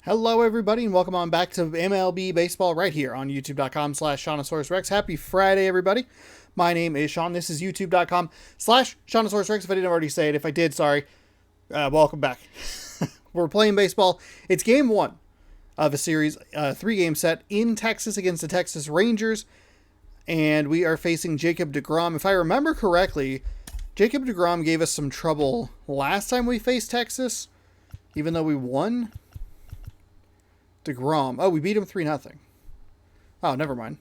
Hello, everybody, and welcome on back to MLB Baseball right here on youtube.com/ShaunosaurusRex. Happy Friday, everybody. My name is Sean. This is youtube.com/ShaunosaurusRex. If I didn't already say it, if I did, sorry. Welcome back. We're playing baseball. It's game one of a series, three-game set in Texas against the Texas Rangers, and we are facing Jacob deGrom. If I remember correctly, Jacob deGrom gave us some trouble last time we faced Texas, even though we won. deGrom. Oh, we beat him 3-0. Oh, never mind.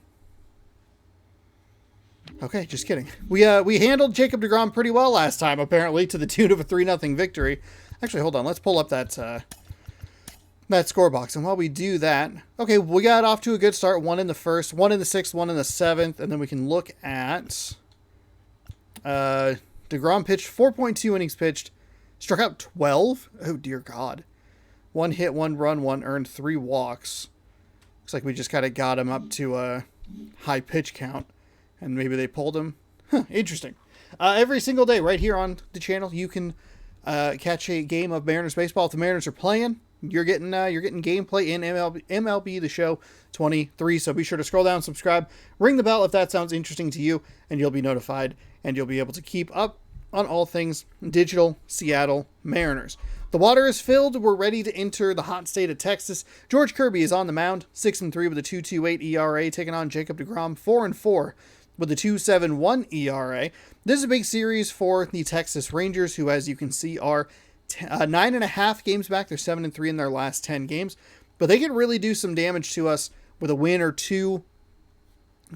Okay, just kidding. We handled Jacob deGrom pretty well last time, apparently, to the tune of a 3-0 victory. Actually, hold on. Let's pull up that score box. And while we do that, okay, we got off to a good start. 1 in the first, 1 in the sixth, 1 in the seventh, and then we can look at deGrom pitched 4.2 innings pitched, struck out 12. Oh dear God. 1 hit, 1 run, 1 earned, 3 walks. Looks like we just kind of got him up to a high pitch count, and maybe they pulled him. Interesting. Every single day right here on the channel, you can catch a game of Mariners baseball. If the Mariners are playing, you're getting gameplay in MLB The Show 23. So be sure to scroll down, subscribe, ring the bell if that sounds interesting to you, and you'll be notified, and you'll be able to keep up on all things digital Seattle Mariners. The water is filled. We're ready to enter the hot state of Texas. George Kirby is on the mound, 6-3 with a 2.28 ERA, taking on Jacob deGrom, 4-4 with a 2.71 ERA. This is a big series for the Texas Rangers, who, as you can see, are 9.5 games back. They're 7-3 in their last 10 games, but they can really do some damage to us with a win or two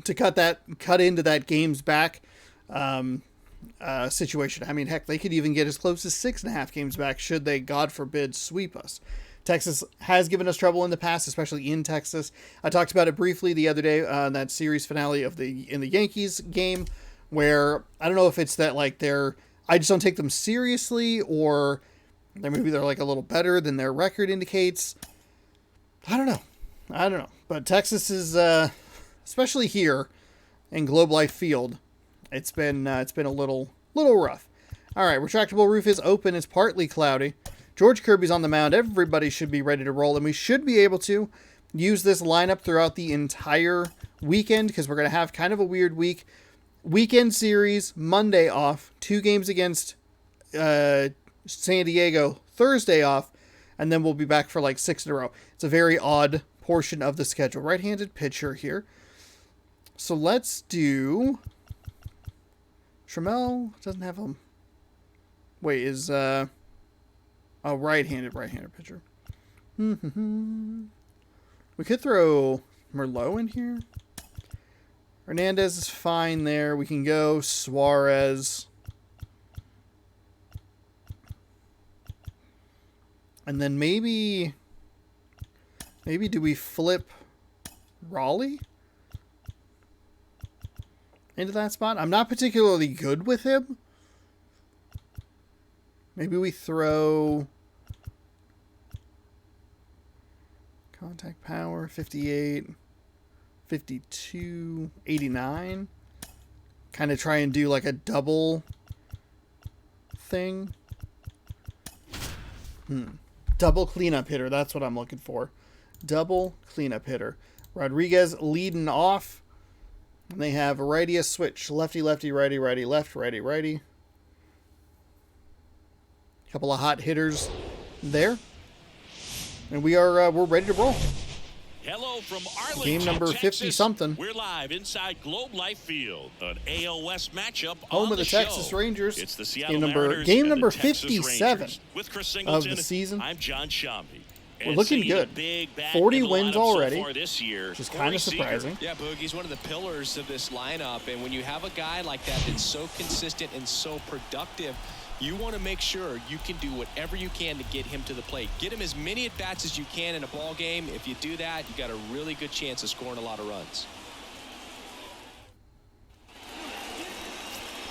to cut into that games back situation. I mean, heck, they could even get as close as 6.5 games back should they, God forbid, sweep us. Texas has given us trouble in the past, especially in Texas. I talked about it briefly the other day on that series finale in the Yankees game, where I don't know if it's that I just don't take them seriously, or maybe they're like a little better than their record indicates. I don't know. But Texas is, especially here in Globe Life Field, it's been a little rough. All right, retractable roof is open. It's partly cloudy. George Kirby's on the mound. Everybody should be ready to roll, and we should be able to use this lineup throughout the entire weekend, because we're going to have kind of a weird weekend series. Monday off, 2 games against San Diego. Thursday off, and then we'll be back for 6 in a row. It's a very odd portion of the schedule. Right-handed pitcher here. So let's do... Trammell doesn't have a... Wait, is... a right-handed pitcher. We could throw Merlot in here. Hernandez is fine there. We can go Suarez. And then maybe do we flip Raleigh into that spot? I'm not particularly good with him. Maybe we throw contact power, 58, 52, 89. Kind of try and do like a double thing. Double cleanup hitter. That's what I'm looking for. Double cleanup hitter. Rodriguez leading off. And they have a righty switch. Lefty, lefty, righty, righty, left, righty, righty. Couple of hot hitters there. And we're ready to roll. Hello from Arlington, game number 50-something. We're live inside Globe Life Field, an AL West matchup home on of the Texas Rangers. It's the Seattle Mariners game and number the Texas 57 Rangers. With Chris of Singleton, the season. I'm John Shambi. We're looking good. 40 wins already, so this year, which is kind of surprising. Yeah, Boogie's one of the pillars of this lineup, and when you have a guy like that that's so consistent and so productive, you want to make sure you can do whatever you can to get him to the plate. Get him as many at-bats as you can in a ball game. If you do that, you got a really good chance of scoring a lot of runs.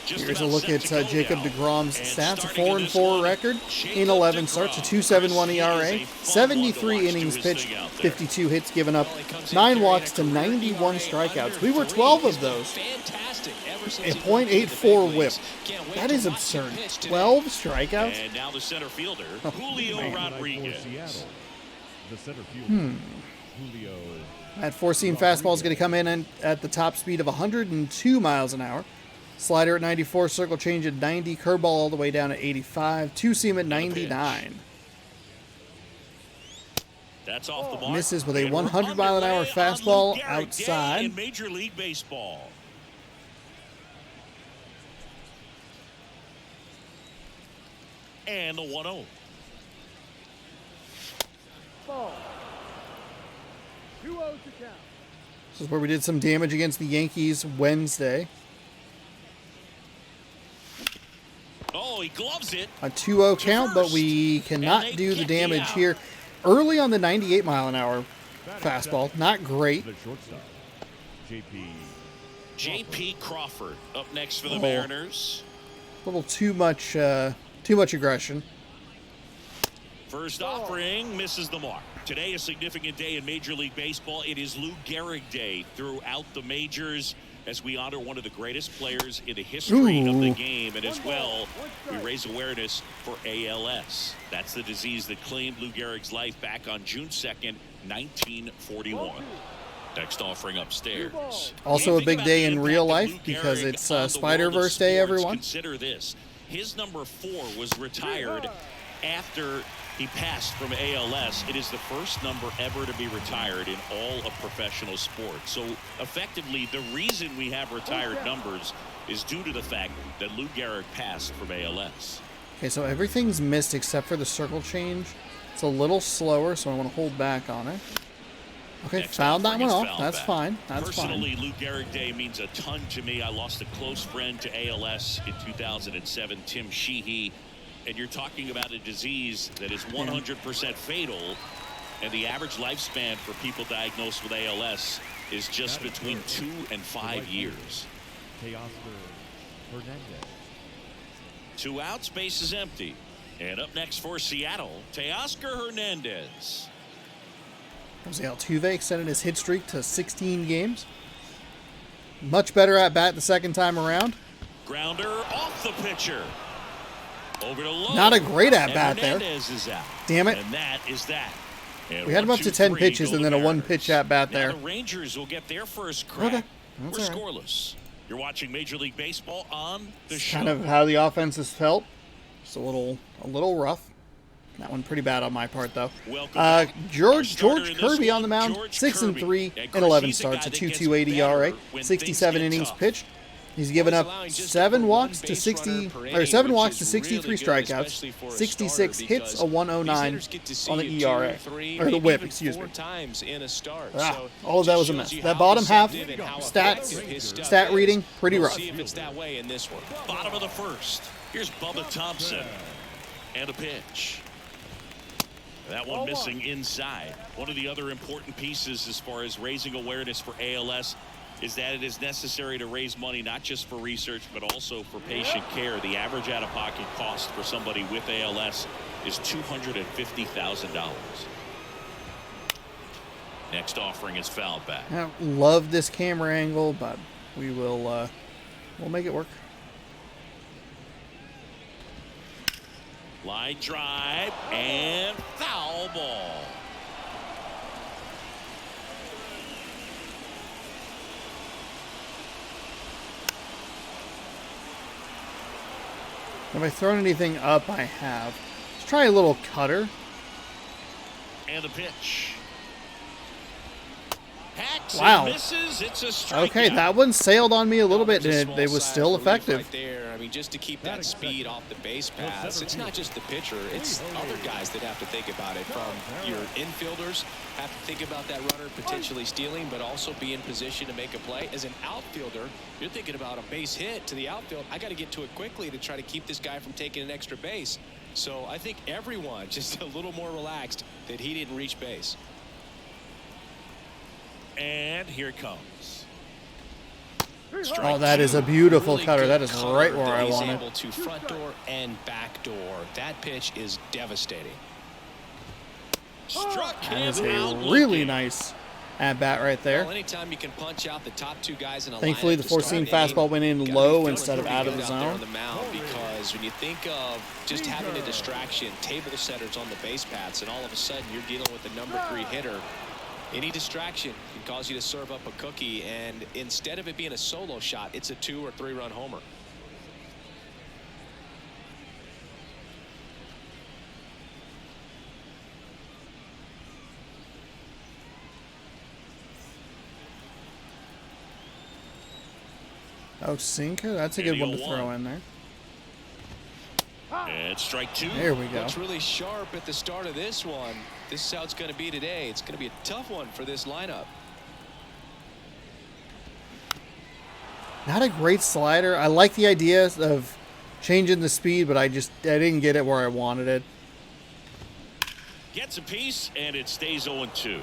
Here's a look at Jacob deGrom's stats. A 4-4 record in 11 starts, a 2.71 ERA, 73 innings pitched, 52 hits given up, 9 walks to 91 strikeouts. We were 12 of those. A .84 whip. That is absurd. 12 strikeouts? And now the center fielder, Julio Rodriguez. The center fielder, Julio. That four-seam fastball is going to come in at the top speed of 102 miles an hour. Slider at 94, circle change at 90, curveball all the way down at 85, two-seam at 99. That's off the mark. Misses with a And we're 100-mile-an-hour underway on fastball Lou Gehrig Day outside. in Major League Baseball. And the 1-0. Ball. 2-0 to count. This is where we did some damage against the Yankees Wednesday. Oh, he gloves it. A 2-0 count, but we cannot do the damage here. Early on the 98-mile-an-hour fastball. Not great. The shortstop, J.P. Crawford up next for the Mariners. A little too much aggression. First offering misses the mark. Today, a significant day in Major League Baseball. It is Lou Gehrig Day throughout the majors as we honor one of the greatest players in the history of the game. And as well, we raise awareness for ALS. That's the disease that claimed Lou Gehrig's life back on June 2nd, 1941. Next offering upstairs. Also a big day in real life because it's Spider-Verse Day, everyone. Consider this. His number 4 was retired after he passed from ALS. It is the first number ever to be retired in all of professional sports. So effectively, the reason we have retired numbers is due to the fact that Lou Gehrig passed from ALS. Okay, so everything's missed except for the circle change. It's a little slower, so I want to hold back on it. Okay, Next fouled that one offering is off. foul That's back. fine. That's Personally, fine. Lou Gehrig Day means a ton to me. I lost a close friend to ALS in 2007, Tim Sheehy. And you're talking about a disease that is 100% fatal, and the average lifespan for people diagnosed with ALS is just between 2 and 5 years. Teoscar Hernandez. 2 outs, base is empty. And up next for Seattle, Teoscar Hernandez. Jose Altuve extended his hit streak to 16 games. Much better at bat the second time around. Grounder off the pitcher. Over to low. Not a great at bat there. Hernandez is out. Damn it. And that is that. And We had him up to 10 pitches and then a one pitch at bat Now there. the Rangers will get their first crack. Okay. We're That's all right. scoreless. You're watching Major League Baseball on the show. Kind of how the offense has felt. Just a little rough. That one pretty bad on my part, though. Welcome George Our starter in this Kirby on one, the mound, George 6-3 Kirby. and 11 He's a guy starts, a that gets 2.28 ERA, better when 67 things get innings tough. pitched. He's given up 7 walks to 7 walks to 63 strikeouts, 66 hits, a 109 on the ERA or the WHIP, excuse me. All of that was a mess. That bottom half stat reading pretty rough. See if it's that way in this one. Bottom of the first. Here's Bubba Thompson. And a pitch. That one missing inside. One of the other important pieces as far as raising awareness for ALS is that it is necessary to raise money not just for research but also for patient care. The average out-of-pocket cost for somebody with ALS is $250,000. Next offering is fouled back. I don't love this camera angle, but we'll make it work. Line drive and foul ball. Have I thrown anything up? I have. Let's try a little cutter. And the pitch. Hacks Wow. and misses. It's a strikeout. Okay, that one sailed on me a little bit, It's a and small it was sigh still of relief effective. right there. I mean, just to keep that speed off the base paths. It's not just the pitcher. It's other guys that have to think about it. From your infielders have to think about that runner potentially stealing, but also be in position to make a play. As an outfielder, you're thinking about a base hit to the outfield. I got to get to it quickly to try to keep this guy from taking an extra base. So I think everyone just a little more relaxed that he didn't reach base. And here it comes. Oh, that is a beautiful Really cutter. good That is cutter right where that I he's want it. able to front door and back door. That pitch is devastating. Struck That him is out a really looking. nice at bat right there. Well, anytime you can punch out the top two guys in a Thankfully, lineup the to four-seam start an fastball inning, went in gotta be low feeling instead of pretty out of good the out there on zone. the mound, because when you think of just having a distraction, table setters on the base paths, and all of a sudden you're dealing with the number 3 hitter, any distraction can cause you to serve up a cookie, and instead of it being a solo shot, it's a 2 or 3 run homer. Oh, sinker? That's a good one to throw in there. And strike 2. There we go. Looks really sharp at the start of this one. This is how it's going to be today. It's going to be a tough one for this lineup. Not a great slider. I like the idea of changing the speed, but I didn't get it where I wanted it. Gets a piece, and it stays 0-2.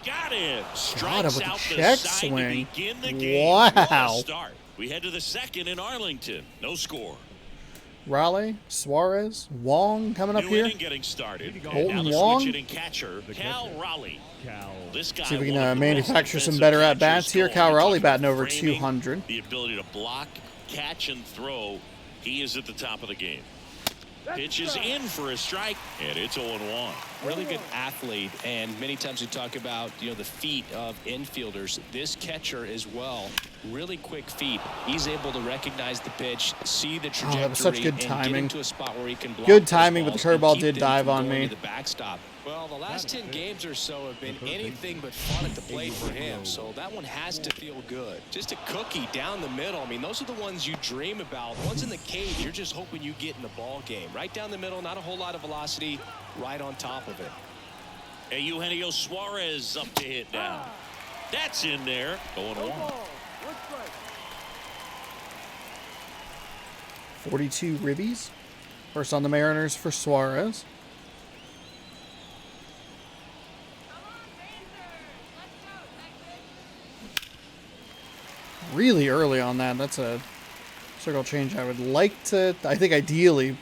Got him. Strikes with out the the check side swing. to begin the game. Wow. What a start. We head to the second in Arlington. No score. Raleigh, Suarez, Wong coming up New here. inning getting started. Colton And now the Wong. switch hitting catcher, Cal Raleigh. Cal. This guy See if we can one of the manufacture best some better defensive at-bats here. catchers Cal going. Raleigh You talk batting about over framing, 200. The ability to block, catch, and throw. He is at the top of the game. Pitch is in for a strike, and it's 0-1. Really good athlete, and many times we talk about, the feet of infielders. This catcher as well, really quick feet. He's able to recognize the pitch, see the trajectory, that was such good and timing. get into a spot where he can block Good those timing, but the balls and curveball keep did them dive from on going me. to the backstop. Well, the last 10 games or so have been anything but fun at the plate for him, so that one has to feel good. Just a cookie down the middle. I mean, those are the ones you dream about. Ones in the cage, you're just hoping you get in the ball game. Right down the middle, not a whole lot of velocity, right on top of it. And Eugenio Suarez up to hit now. That's in there. 0-1. 42 ribbies. First on the Mariners for Suarez. Really early on that. That's a circle change I would like to, I think ideally,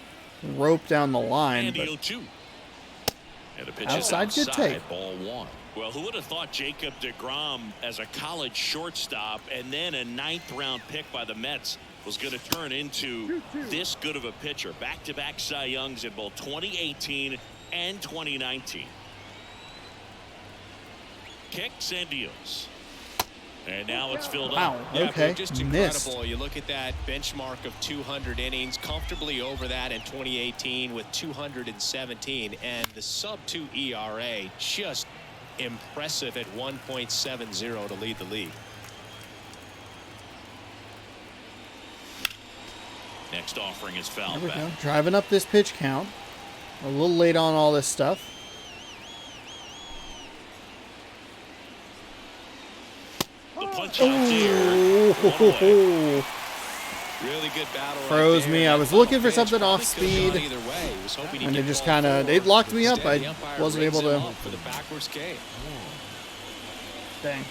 rope down the line. And But 0-2. And a pitch outside, is good outside, take. ball 1. Well, who would have thought Jacob deGrom as a college shortstop and then a 9th round pick by the Mets was going to turn into this good of a pitcher. Back-to-back Cy Youngs in both 2018 and 2019. Kicks and deals. And now it's filled Wow, up. Yeah, okay, but just missed. incredible. You look at that benchmark of 200 innings, comfortably over that in 2018 with 217, and the sub-2 ERA just impressive at 1.70 to lead the league. Next offering is There fouled we back. go. Driving up this pitch count. A little late on all this stuff. The punch out there. One away. Oh, Really good battle. Froze right me. there. I was That looking for pitch something probably off could have gone speed. either way. He was hoping he'd and get it just ball kind of, forward. it locked me up. Instead, the I umpire wasn't rings able him to. up for the backwards K. Dang.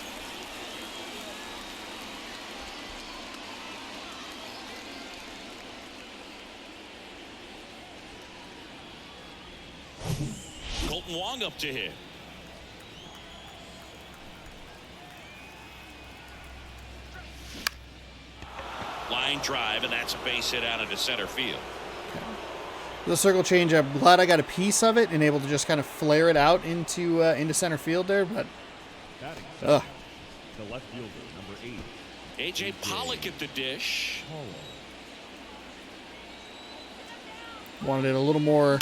Colton Wong up to hit. Line drive, and that's a base hit out into center field. The circle change, I'm glad I got a piece of it and able to just kind of flare it out into center field there, but Batting ugh. the left fielder, number 8. AJ Pollock at the dish. Wanted it a little more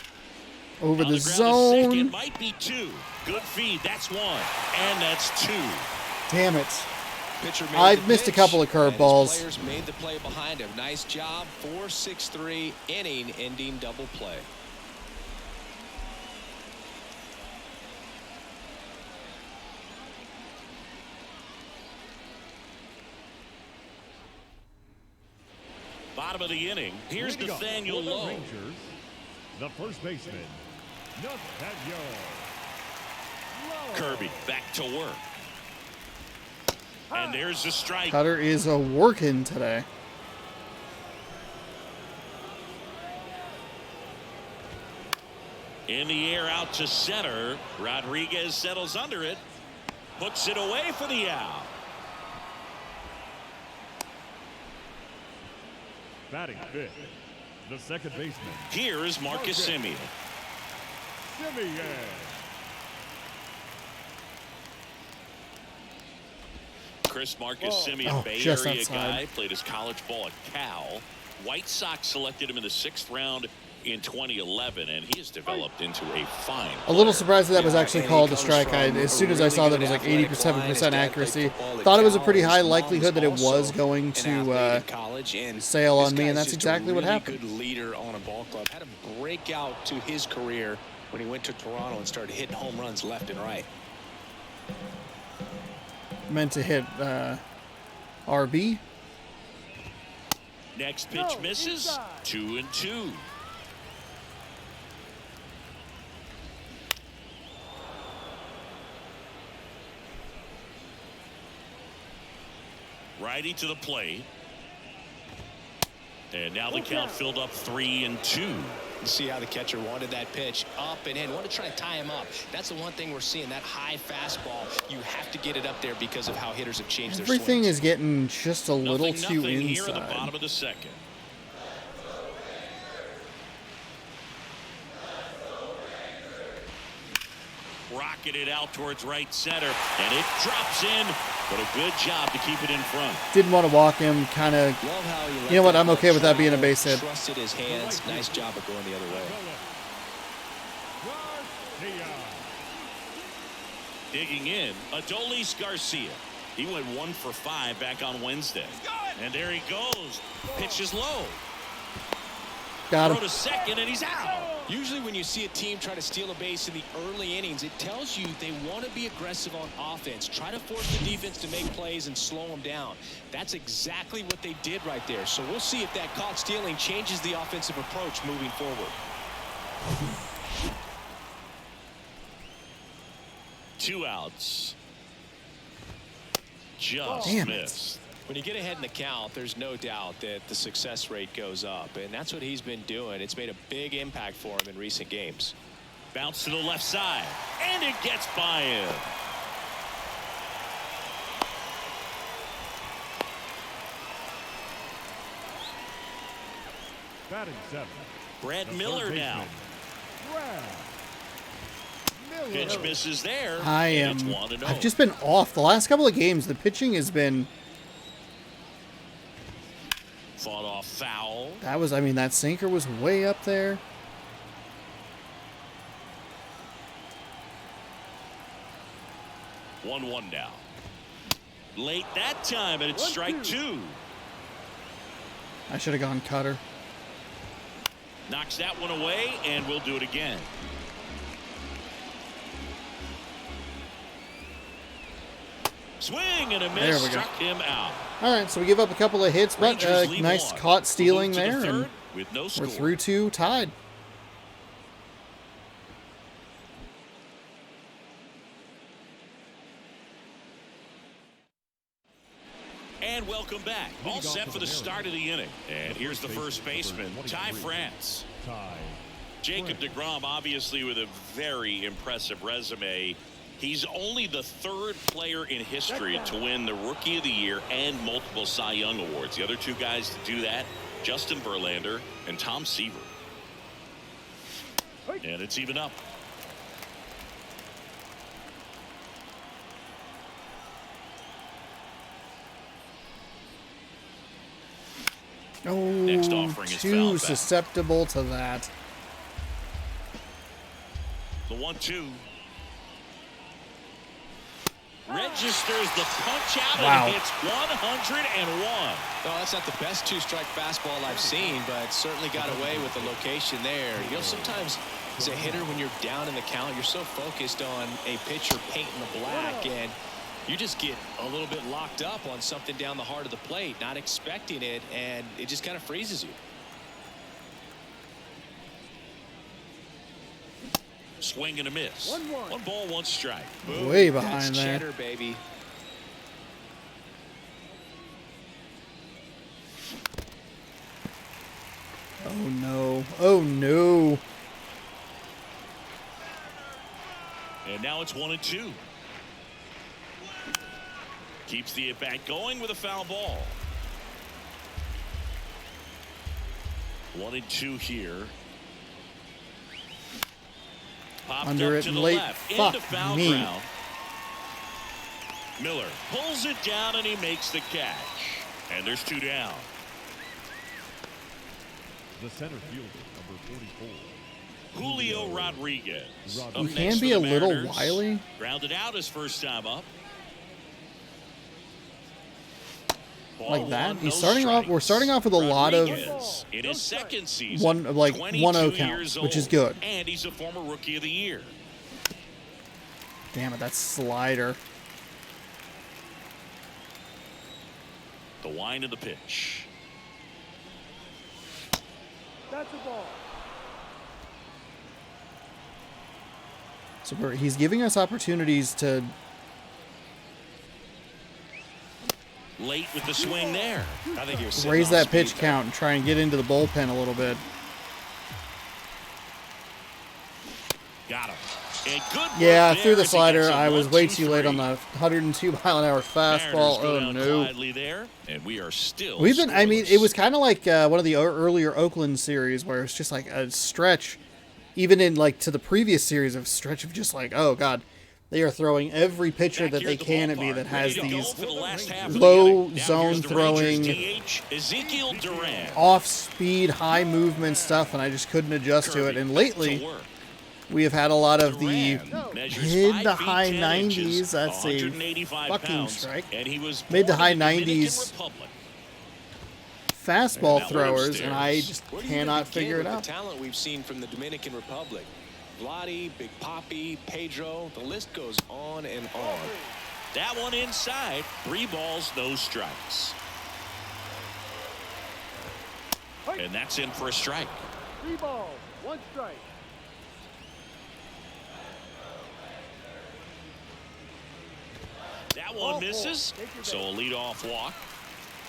over On the ground to zone. second, might be 2. Good feed. That's 1, and that's 2. Damn it. Pitcher made I've the missed a pitch, couple of and his curveballs. Players made the play behind him. Nice job. 4-6-3 inning ending double play. Bottom of the inning. Here's Leading up Nathaniel for the Lowe. Rangers, the first baseman, Nathaniel. Kirby back to work. And there's the strike. Cutter is a working today. In the air out to center. Rodriguez settles under it. Puts it away for the out. Batting fifth, the second baseman. Here is Marcus Semien. Semien. Chris Marcus Semien, Oh, Bay just Area outside. guy, played his college ball at Cal. White Sox selected him in the 6th round in 2011, and he has developed into a fine A little player. surprised that was actually and called he a strike. comes from As soon a as I really saw that good it was like athletic 87% line. His dad played accuracy, football at thought it was a Cal. pretty His high mom likelihood that it was also going an to athlete in college, and sail on this me, and guy's that's just exactly a what really happened. good leader on a ball club. Had a breakout to his career when he went to Toronto and started hitting home runs left and right. Meant to hit RB. Next pitch misses. 2-2. Righty to the plate. And now the count filled up 3-2. You see how the catcher wanted that pitch up and in. Want to try to tie him up. That's the one thing we're seeing. That high fastball. You have to get it up there because of how hitters have changed their Everything swings. is getting just a little Nothing too here at the inside. bottom of the 2nd. Rocketed out towards right center, and it drops in, but a good job to keep it in front. Didn't want to walk him, kind of. Love how he let You know what? that I'm ball okay with that being a travel, base hit. Trusted his hands. Nice job of going the other way. Garcia. Digging in, Adolis Garcia. He went 1 for 5 back on Wednesday. And there he goes. Pitch is low. Got Throw him. to second, and he's out. Usually when you see a team try to steal a base in the early innings, it tells you they want to be aggressive on offense. Try to force the defense to make plays and slow them down. That's exactly what they did right there. So we'll see if that caught stealing changes the offensive approach moving forward. 2 outs. Just Damn it. missed. When you get ahead in the count, there's no doubt that the success rate goes up, and that's what he's been doing. It's made a big impact for him in recent games. Bounce to the left side, and it gets by him. Batting seventh, Brad the Miller third now. baseman. Brad Miller. Pitch misses there. I and am. it's 1-0. I've just been off the last couple of games. The pitching has been. Fought off foul. That was. I mean, that sinker was way up there. One now. Late that time, and it's strike 2. I should have gone cutter. Knocks that one away, and we'll do it again. Swing and a There miss. we go. Struck him out. All right, so we give up a couple of hits, but Rangers lead nice 1. caught stealing We'll move to the there, and third with no we're score. through to tied. And welcome back. All set for the start of the inning. And here's the first baseman, Ty France. Ty. Jacob deGrom, obviously with a very impressive resume. He's only the 3rd player in history to win the Rookie of the Year and multiple Cy Young awards. The other 2 guys to do that, Justin Verlander and Tom Seaver. And it's even up. Oh, Next offering is too fouled back. susceptible to that. The 1-2. Registers the punch out Wow. and hits 101. No, that's not the best 2-strike fastball I've seen, but certainly got away with the location there. You know, sometimes as a hitter, when you're down in the count, you're so focused on a pitcher painting the black, and you just get a little bit locked up on something down the heart of the plate, not expecting it, and it just kind of freezes you. Swing and a miss. 1-1. 1 ball, 1 strike. Way That's behind there. cheddar, baby. Oh no. Oh no. And now it's 1-2. Keeps the at-bat going with a foul ball. 1-2 here. Popped Under up it to and the late. left. Fuck Into foul me. ground. Miller pulls it down and he makes the catch. And there's 2 down. The center fielder, number 44. Julio Rodriguez. Up He next can for be the a little Mariners. wily. Grounded out his first time up. Ball Like that. one, He's no starting off. We're strikes. starting off with a lot of Rodriguez in his second season, 1-0 22 counts, years which is old, good. and he's a former Rookie of the Year. Damn it, that slider. The wind of the pitch. That's a ball. So he's giving us opportunities to. Late with the swing there. I think he was sitting Raise off that pitch speed there. count and try and get into the bullpen a little bit. Got him. And good work Yeah, there through the as he slider. gets a I was way too 1-2-3. late on the 102-mile-an-hour fastball. Mariners go Oh down no. quietly there, and we are still We've been. I mean, scoreless. it was kind of like one of the earlier Oakland series where it's just like a stretch, even in like to the previous series of stretch of just like, oh god, they are throwing every pitcher Back that here they at the can at me ballpark, that has ready to go these for the last half of the low inning. Now zone here's the Rangers throwing, DH, Ezekiel Duran. off-speed, high movement stuff, and I just couldn't adjust to it. And lately, To work. we have had a lot of the Duran measures mid 5 to feet high 10 90s. inches, That's a 185 fucking pounds, strike. and he was Mid to born high in the Dominican 90s. Republic. fastball Now throwers, and I upstairs. just Where do you even cannot begin figure it with out. The talent we've seen from the Dominican Republic. Vladdy, Big Papi, Pedro, the list goes on and on. That one inside. 3 balls, no strikes. And that's in for a strike. 3 balls, 1 strike. That one misses. So a leadoff walk.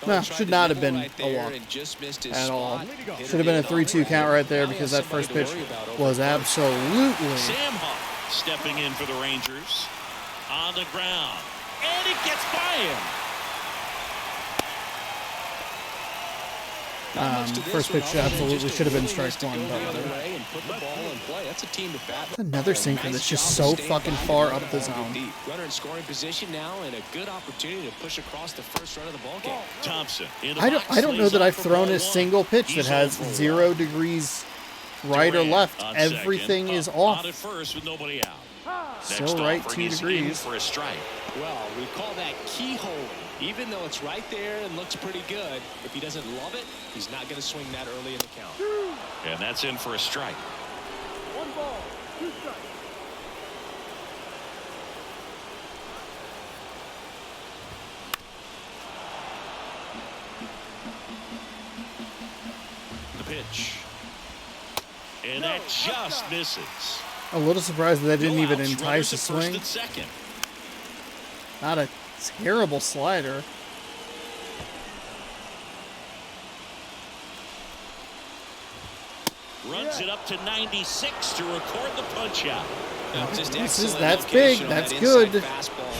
No, Tried should to not have nibble been right a there walk and just missed his at all. spot. Hitter Should have been a did 3-2 all count right there Now he because has that first somebody pitch to worry about over was first. absolutely. Sam Huff stepping in for the Rangers. On the ground. And it gets by him. First pitch absolutely should have been strike one, but And put the ball in play. That's a team at bat. another sinker Nice that's just job so of staying fucking behind far and up the letting ball zone. get deep. Runner in scoring position now and a good opportunity to push across the first run of the ball game. Thompson in the I box, don't know lays that off I've for thrown ball a single pitch that He's has 0 for 0 1. degrees right or Durant left. on Everything second, is up off. On at first with nobody out. Still Next right offering 2 is in degrees. for a strike. Well, we call that keyhole. Even though it's right there and looks pretty good, if he doesn't love it, he's not going to swing that early in the count. And that's in for a strike. 1 ball, 2 strikes. The pitch. And that just misses. A little surprised that didn't No even outs, entice runners a at first swing. and second. Not a terrible slider. Runs it up to 96 to record the punch out. That's big. That's good.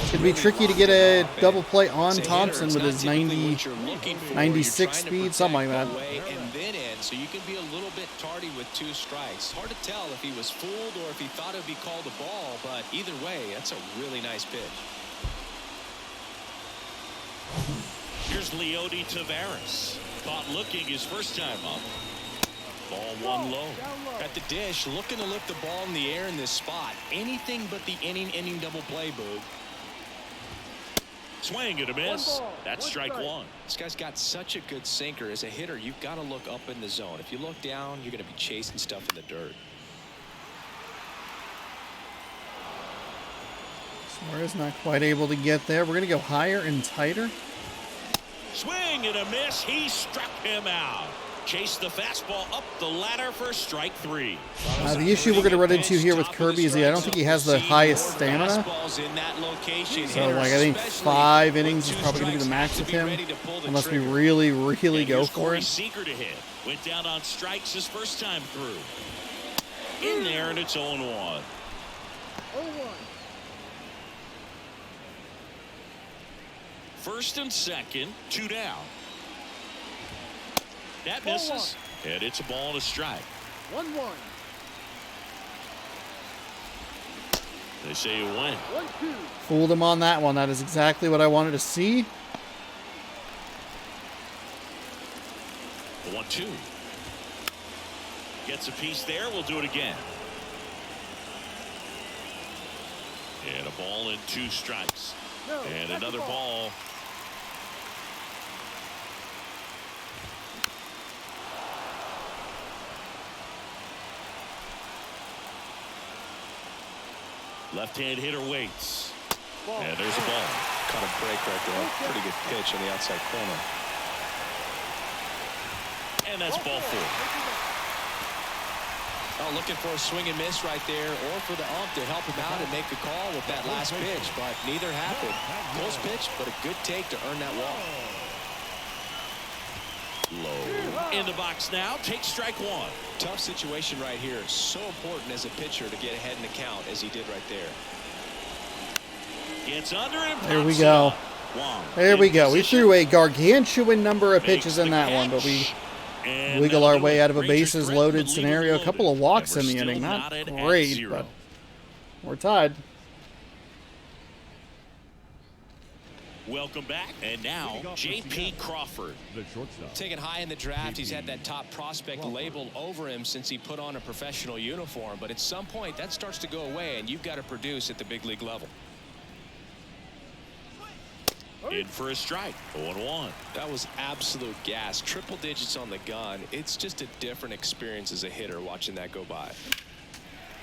Could be tricky to get a double play on Thompson with his 96 speed, something like that. And then in, so you can be a little bit tardy with 2 strikes. Hard to tell if he was fooled or if he thought it would be called a ball, but either way, that's a really nice pitch. Here's Leody Taveras. Caught looking his first time up. Ball 1 low. At the dish, looking to lift the ball in the air in this spot. Anything but the inning double play, Boog. Swing and a miss. That's strike 1. This guy's got such a good sinker. As a hitter, you've got to look up in the zone. If you look down, you're going to be chasing stuff in the dirt. Suarez not quite able to get there. We're going to go higher and tighter. Swing and a miss. He struck him out. Chased the fastball up the ladder for strike 3. The issue we're going to run into here with Kirby is I don't think he has the highest stamina. So, like, I think 5 innings is probably going to be the max with him, unless we really, really go for it. Seeger to hit. Went down on strikes his first time through. In there, and it's 0-1. 0-1. First and second, 2 down. That Ball misses. And it's a ball and a strike. 1-1. They say you win. 1-2. Fooled him on that one. That is exactly what I wanted to see. The 1-2. Gets a piece there. We'll do it again. And a ball and 2 strikes. No, And that's a another ball. Left-hand hitter waits. Ball. And there's a ball. Caught a break right there. Pretty good pitch on the outside corner. And that's ball 4. Oh, looking for a swing and miss right there, or for the ump to help him out and make a call with that last pitch, but neither happened. Close pitch, but a good take to earn that walk. Low. In the box now. Take strike 1. Tough situation right here. So important as a pitcher to get ahead in the count as he did right there. Gets under and There we pops go. it up. Wong There we in go. We position. threw a gargantuan number of Makes pitches in the that one, but catch. we And wiggle that'll our do way it. out of a Rangers bases threaten, loaded but leave scenario. A it couple of loaded. walks And in we're the inning. still Not knotted at great, 0. but we're tied. Welcome back. And now, J.P. Crawford. The shortstop. Taken high in the draft, he's had that top prospect labeled over him since he put on a professional uniform. But at some point, that starts to go away, and you've got to produce at the big league level. In for a strike. 0-1. That was absolute gas. Triple digits on the gun. It's just a different experience as a hitter watching that go by.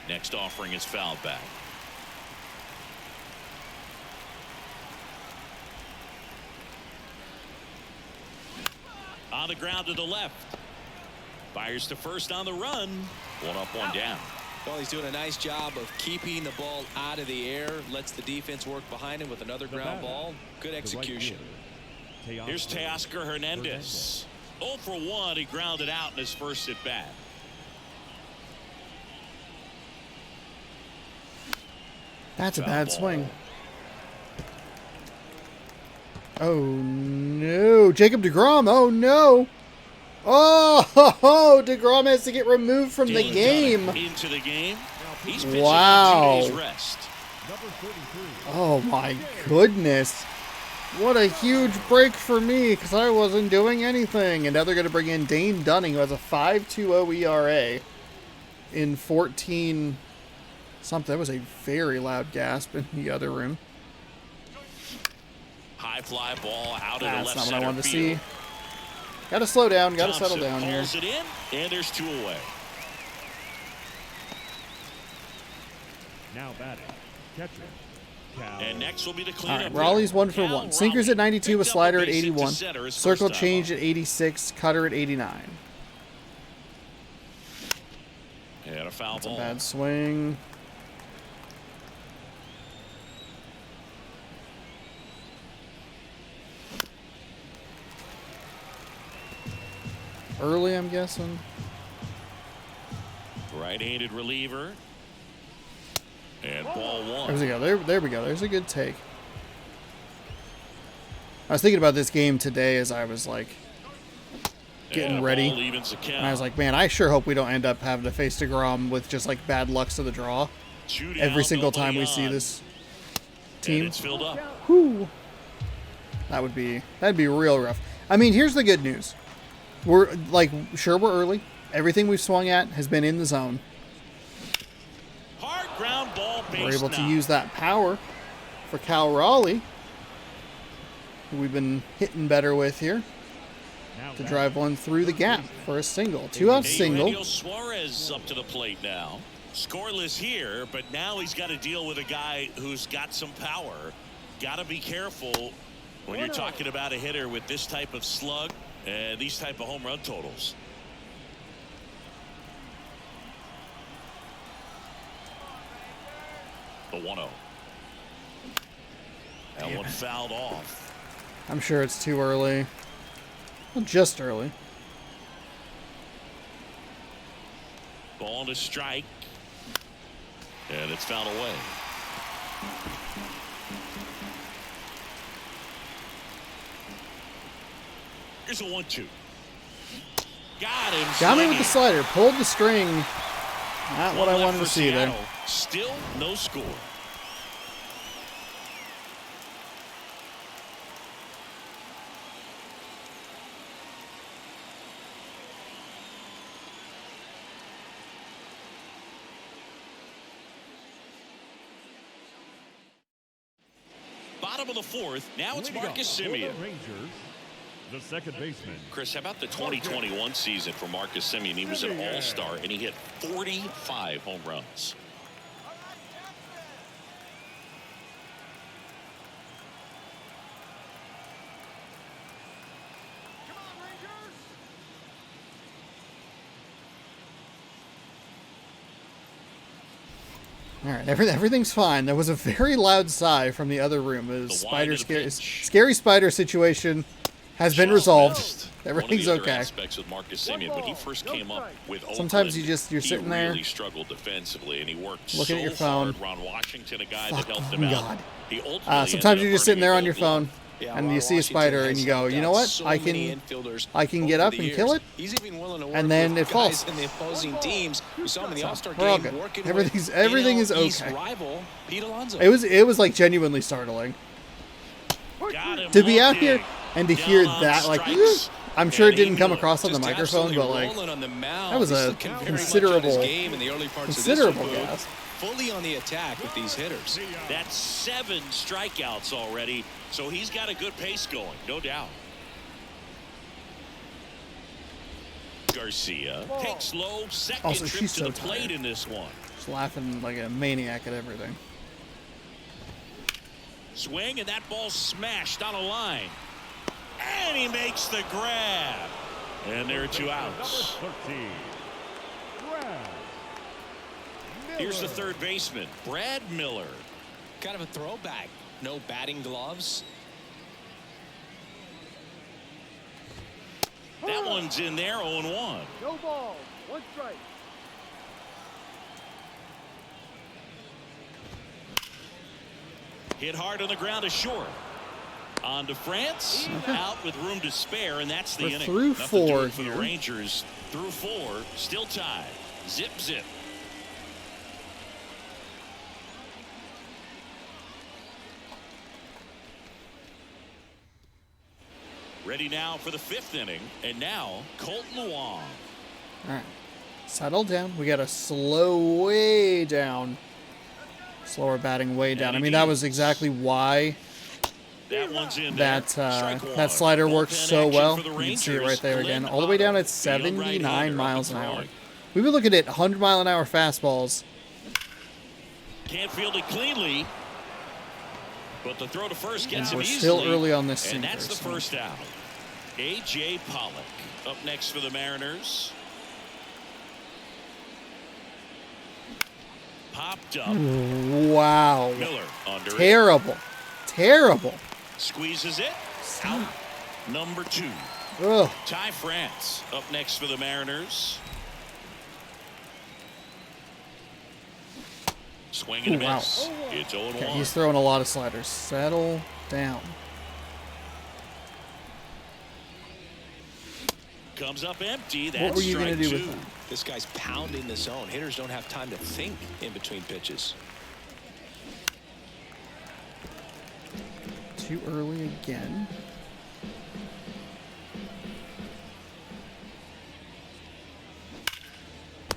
Next offering is fouled back. On the ground to the left. Fires to first on the run. 1 up, 1 down. Well, he's doing a nice job of keeping the ball out of the air. Lets the defense work behind him with another ground ball. Good execution. Here's Teoscar Hernandez. 0 for 1. He grounded out in his first at bat. That's a Foul bad ball. swing. Oh no, Jacob DeGrom. Oh no. Oh, DeGrom has to get removed from the Dane game. Dunning into the game. He's pitching Wow. on 2 days rest. Number 33. Oh my goodness. What a huge break for me because I wasn't doing anything. And now they're going to bring in Dane Dunning, who has a 5.20 ERA in 14 something. That was a very loud gasp in the other room. High fly ball out of the That's left not what I center wanted to field. see. Got to slow down. Got to Thompson settle down here. pulls it in, and there's 2 away. Now batting. Catcher. Cal. And next will be the All cleanup. right, Raleigh's 1 for Cal 1. Sinkers at Raleigh 92 with picked up slider a at base hit to 81. center his Circle first change time at 86. Cutter at 89. up. And a foul That's a ball. bad swing. Early, I'm guessing. Right-handed reliever. And ball 1. There we go. There we go. There's a good take. I was thinking about this game today as I was like getting And a ready. ball evens the count. And I was like, man, I sure hope we don't end up having to face DeGrom with just like bad lucks to the draw 2 down, every single time nobody we see on. this And team. it's filled up. Whew. That'd be real rough. I mean, here's the good news. We're like, sure, we're early. Everything we've swung at has been in the zone. Hard ground ball base We're able to knock. use that power for Cal Raleigh, who we've been hitting better with here, Now to batting. drive one through the gap for a single. 2-out single. Eugenio Suarez up to the plate now. Scoreless here, but now he's got to deal with a guy who's got some power. Got to be careful when you're talking about a hitter with this type of slug and these type of home run totals. The 1-0. That one fouled off. I'm sure it's too early. Well, just early. Ball to strike. And it's fouled away. Here's a 1-2. Got him. Got me with swinging. the slider. Pulled the string. Not what I One left wanted to for see there. Seattle. Still no score. Bottom of the fourth. Now it's Leading off Marcus for the Semien. Rangers, the second baseman. Chris, how about the 2021 season for Marcus Semien? He was an all-star, and he hit 45 home runs. All right, everything's fine. There was a very loud sigh from the other room. The spider wind of the pitch. scary spider situation has been Just resolved. missed. Everything's One of the okay. other aspects with Marcus Semien, when he first came up with Sometimes Oakland, you're sitting there, he really struggled defensively, and he worked looking so at your phone. hard. Ron Washington, a guy Fuck that helped him out. God. He ultimately Sometimes ended you're up just sitting there earning on a your Gold phone, Yeah, and Ron you see a Washington spider, and has you go, helped you know out what? so I many can infielders get over up the and years. kill it, He's even willing to work and then with it guys falls. in the opposing teams. We saw him in the All-Star We're all game good. working Everything with is East okay. rival Pete Alonso. It was like genuinely startling Got him to be out looking. here and to hear Down on that. Like, strikes. I'm sure it And he didn't come knew it. across on the Just microphone, but absolutely like, rolling on the mound. that was He's a looking very much on his considerable game in the early parts of this one, gas. fully on the attack with these hitters. That's 7 strikeouts already, so he's got a good pace going, no doubt. Garcia takes low, second Also, trip she's to so the plate tired. in this one. Just laughing like a maniac at everything. Swing, and that ball smashed on a line. And he makes the grab. And there are 2 outs. Number 13, Brad Here's the Miller. third baseman, Brad Miller. Kind of a throwback. No batting gloves. That one's in there, 0-1. No ball. 1 strike. Hit hard on the ground to short. On to France. Out with room to spare, and that's the We're inning. through Nothing doing 4 for here. the Rangers. Through 4, still tied. Zip, zip. Ready now for the 5th inning, and now Colton Wong. All right, settle down. We got to slow way down. Slower batting way down. I mean, that was exactly why That one's in there. that Strike one. that slider works Bullpen so action well. for the You can see it Rangers. right there Glenn again. All the way down Otto, at the young 79 right-hander, miles an up and hour. throwing. We've been looking at 100-mile-an-hour fastballs. Can't field it cleanly. But the throw to first gets him We're easily. still early on this And sinker, that's the so- first out. A.J. Pollock up next for the Mariners. Popped up. Wow. Miller under it. Terrible. Terrible. Squeezes it. Out. Number 2. Ugh. Ty France up next for the Mariners. Swing and a Ooh, wow. miss. It's 0-1. Okay, he's throwing a lot of sliders. Settle down. Comes up empty. That's What were you going to strike do with 2. that? This guy's pounding the zone. Hitters don't have time to think in between pitches. Too early again.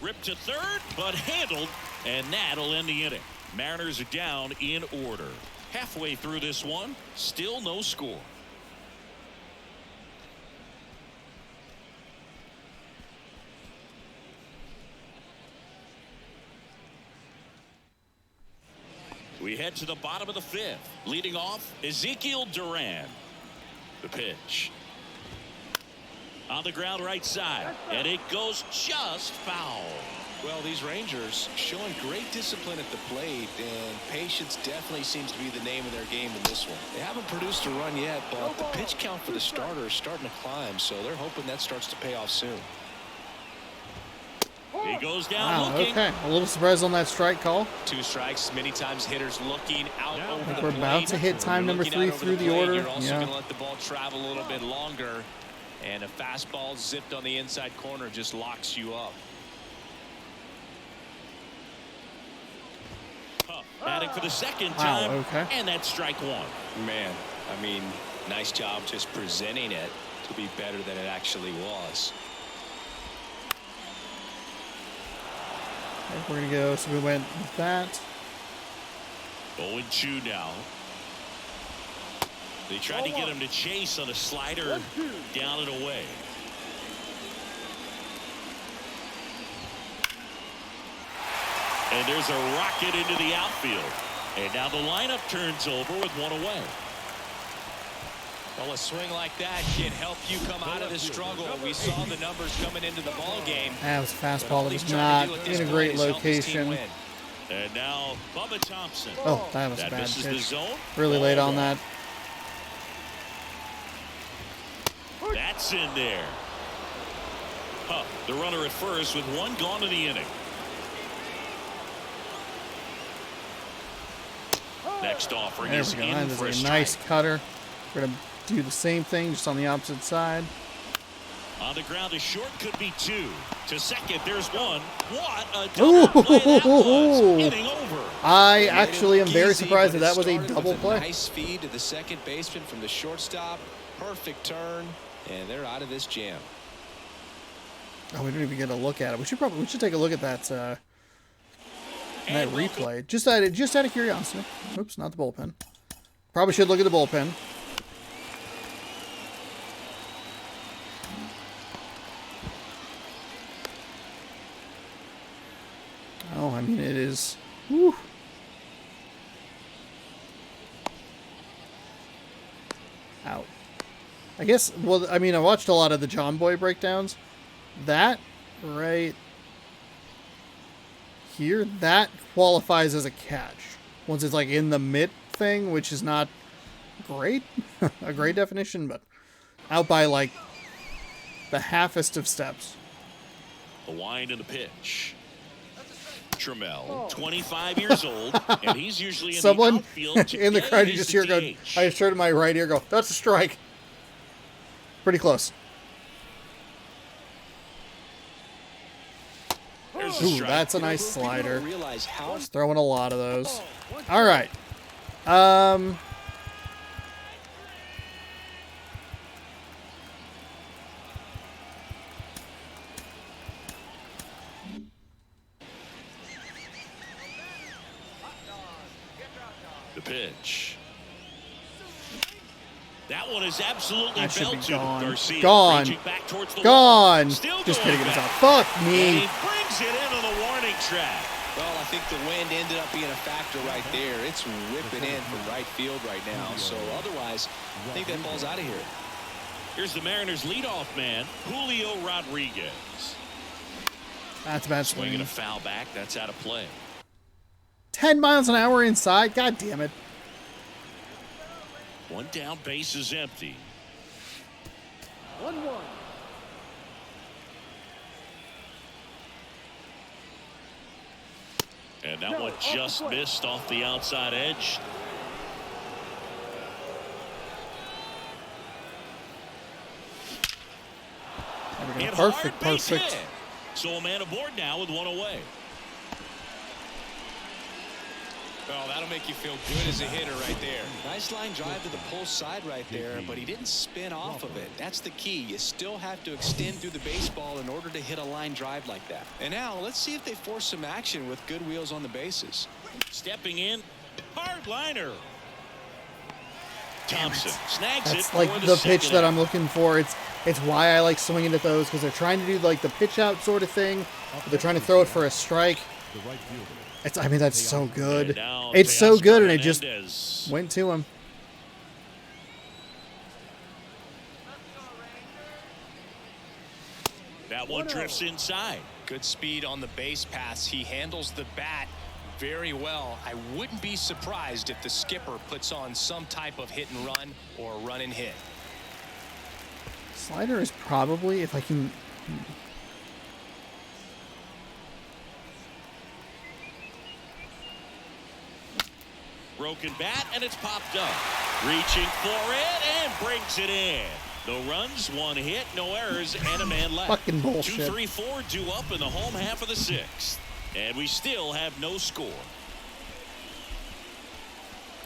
Ripped to third, but handled, and that'll end the inning. Mariners are down in order. Halfway through this one, still no score. We head to the bottom of the 5th. Leading off, Ezekiel Duran. The pitch. On the ground right side, and it goes just foul. Well, these Rangers showing great discipline at the plate, and patience definitely seems to be the name of their game in this one. They haven't produced a run yet, but the pitch count for the starter is starting to climb, so they're hoping that starts to pay off soon. He goes down Wow, looking. okay. A little surprise on that strike call. 2 strikes, many times hitters looking out Now over I think the we're plate. about to hit time When you're number looking 3 out over through the plate, order. You're also Yeah. going to let the ball travel a little bit longer. And a fastball zipped on the inside corner just locks you up. Batting for the second Wow, time. okay. And that's strike one. Man, I mean, nice job just presenting it to be better than it actually was. Okay, we're going to go. So we went with that. 0-2 now. They tried to get him to chase on a slider down and away. And there's a rocket into the outfield. And now the lineup turns over with one away. Well, a swing like that can help you come out of the struggle. We saw the numbers coming into the ball game. That was a fastball that was not in a great location. And now Bubba Thompson. Oh, that was a That bad misses the pitch. zone. Really late on that. That's in there. The runner at first with one gone in the inning. Next offering There is we go. in That for a is a nice strike. cutter. We're going to do the same thing, just on the opposite side. On the ground, a short could be two. To second, there's one. What a double play that was. Inning over. I actually am very Easy, surprised but that it that was a started double with play. Nice feed to the second baseman from the shortstop. Perfect turn, and they're out of this jam. Oh, we didn't even get a look at it. We should take a look at that replay. Just out of curiosity. Oops, not the bullpen. Probably should look at the bullpen. Oh, I mean, it is. Whew. Out. I guess, well, I mean, I watched a lot of the John Boy breakdowns. That right here, that qualifies as a catch. Once it's like in the mitt thing, which is not great, a great definition, but out by like the halfest of steps. The wind and the pitch. Trammell, 25 years old, and he's usually in the Someone outfield. in the Today, crowd, you he's just the hear go, DH. I just heard in my right ear go, that's a strike. Pretty close. There's a Ooh, strike. that's a nice slider. Realize how Just throwing a lot of those. All right. The pitch. That one is absolutely That should be belted. gone. Garcia Gone. reaching back towards the Gone. wall. Still Just going kidding. It was back. out. Fuck And me. he brings it in on the warning track. Well, I think the wind ended up being a factor right there. It's ripping in from right field right now. So otherwise, I think that ball's out of here. Here's the Mariners' leadoff man, Julio Rodriguez. That's a bad Swinging swing. a foul back. That's out of play. 10 miles an hour inside. God damn it. One down, base is empty. 1-1. And that one just missed off the outside edge. There we go. Hit Perfect, hard, base perfect. hit. So a man aboard now with one away. Well, that'll make you feel good as a hitter right there. Nice line drive to the pull side right there, but he didn't spin off of it. That's the key. You still have to extend through the baseball in order to hit a line drive like that. And now let's see if they force some action with good wheels on the bases. Stepping in, hard liner. Thompson snags That's it. like for the pitch second that out. I'm looking for. It's why I like swinging at those, because they're trying to do like the pitch out sort of thing. But they're trying to throw it for a strike. The right fielder. I mean, that's so good. And now It's so Teoscar good, and it just Hernandez. went to him. That one drifts inside. Good speed on the base pass. He handles the bat very well. I wouldn't be surprised if the skipper puts on some type of hit and run or run and hit. Slider is probably, if I can. Broken bat, and it's popped up. Reaching for it and brings it in. No runs, one hit, no errors, and a man left. Fucking bullshit. 2, 3, 4 due up in the home half of the 6th. And we still have no score.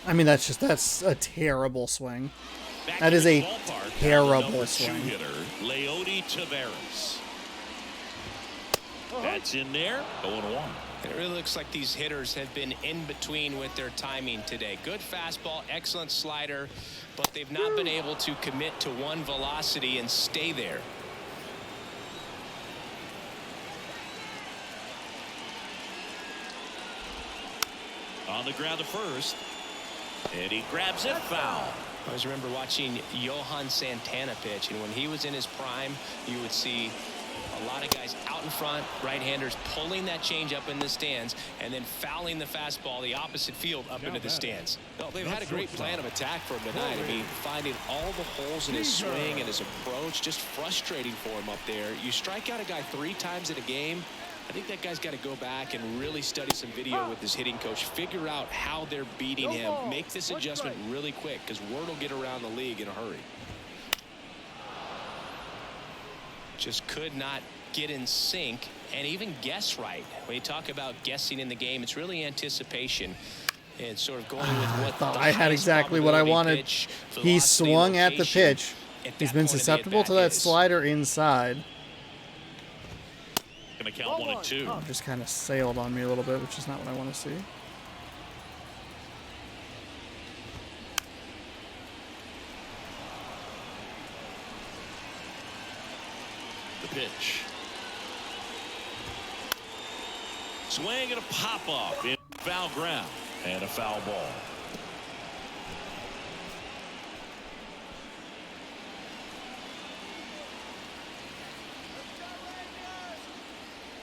I mean, that's a terrible swing. Back That is in a the ballpark, terrible number 2 swing. hitter, Leody Taveras. That's in there, 0-1. It really looks like these hitters have been in between with their timing today. Good fastball, excellent slider, but they've not been able to commit to one velocity and stay there. On the ground to first. And he grabs it, foul. I always remember watching Johan Santana pitch, and when he was in his prime, you would see a lot of guys out in front, right-handers pulling that change up in the stands and then fouling the fastball the opposite field up into the stands. No, they've had a great plan of attack for him tonight. I mean, finding all the holes in his swing and his approach, just frustrating for him up there. You strike out a guy 3 times in a game, I think that guy's got to go back and really study some video with his hitting coach, figure out how they're beating him, make this adjustment really quick, because word will get around the league in a hurry. Just could not get in sync and even guess right. When you talk about guessing in the game, it's really anticipation and sort of going with what the I had exactly what I wanted. pitch, He velocity, swung at the location pitch. at He's that been point of the susceptible to at-bat that is. slider inside. Going to count 1 and 2. Just kind of sailed on me a little bit, which is not what I want to see. The pitch. Swing and a pop off in foul ground and a foul ball.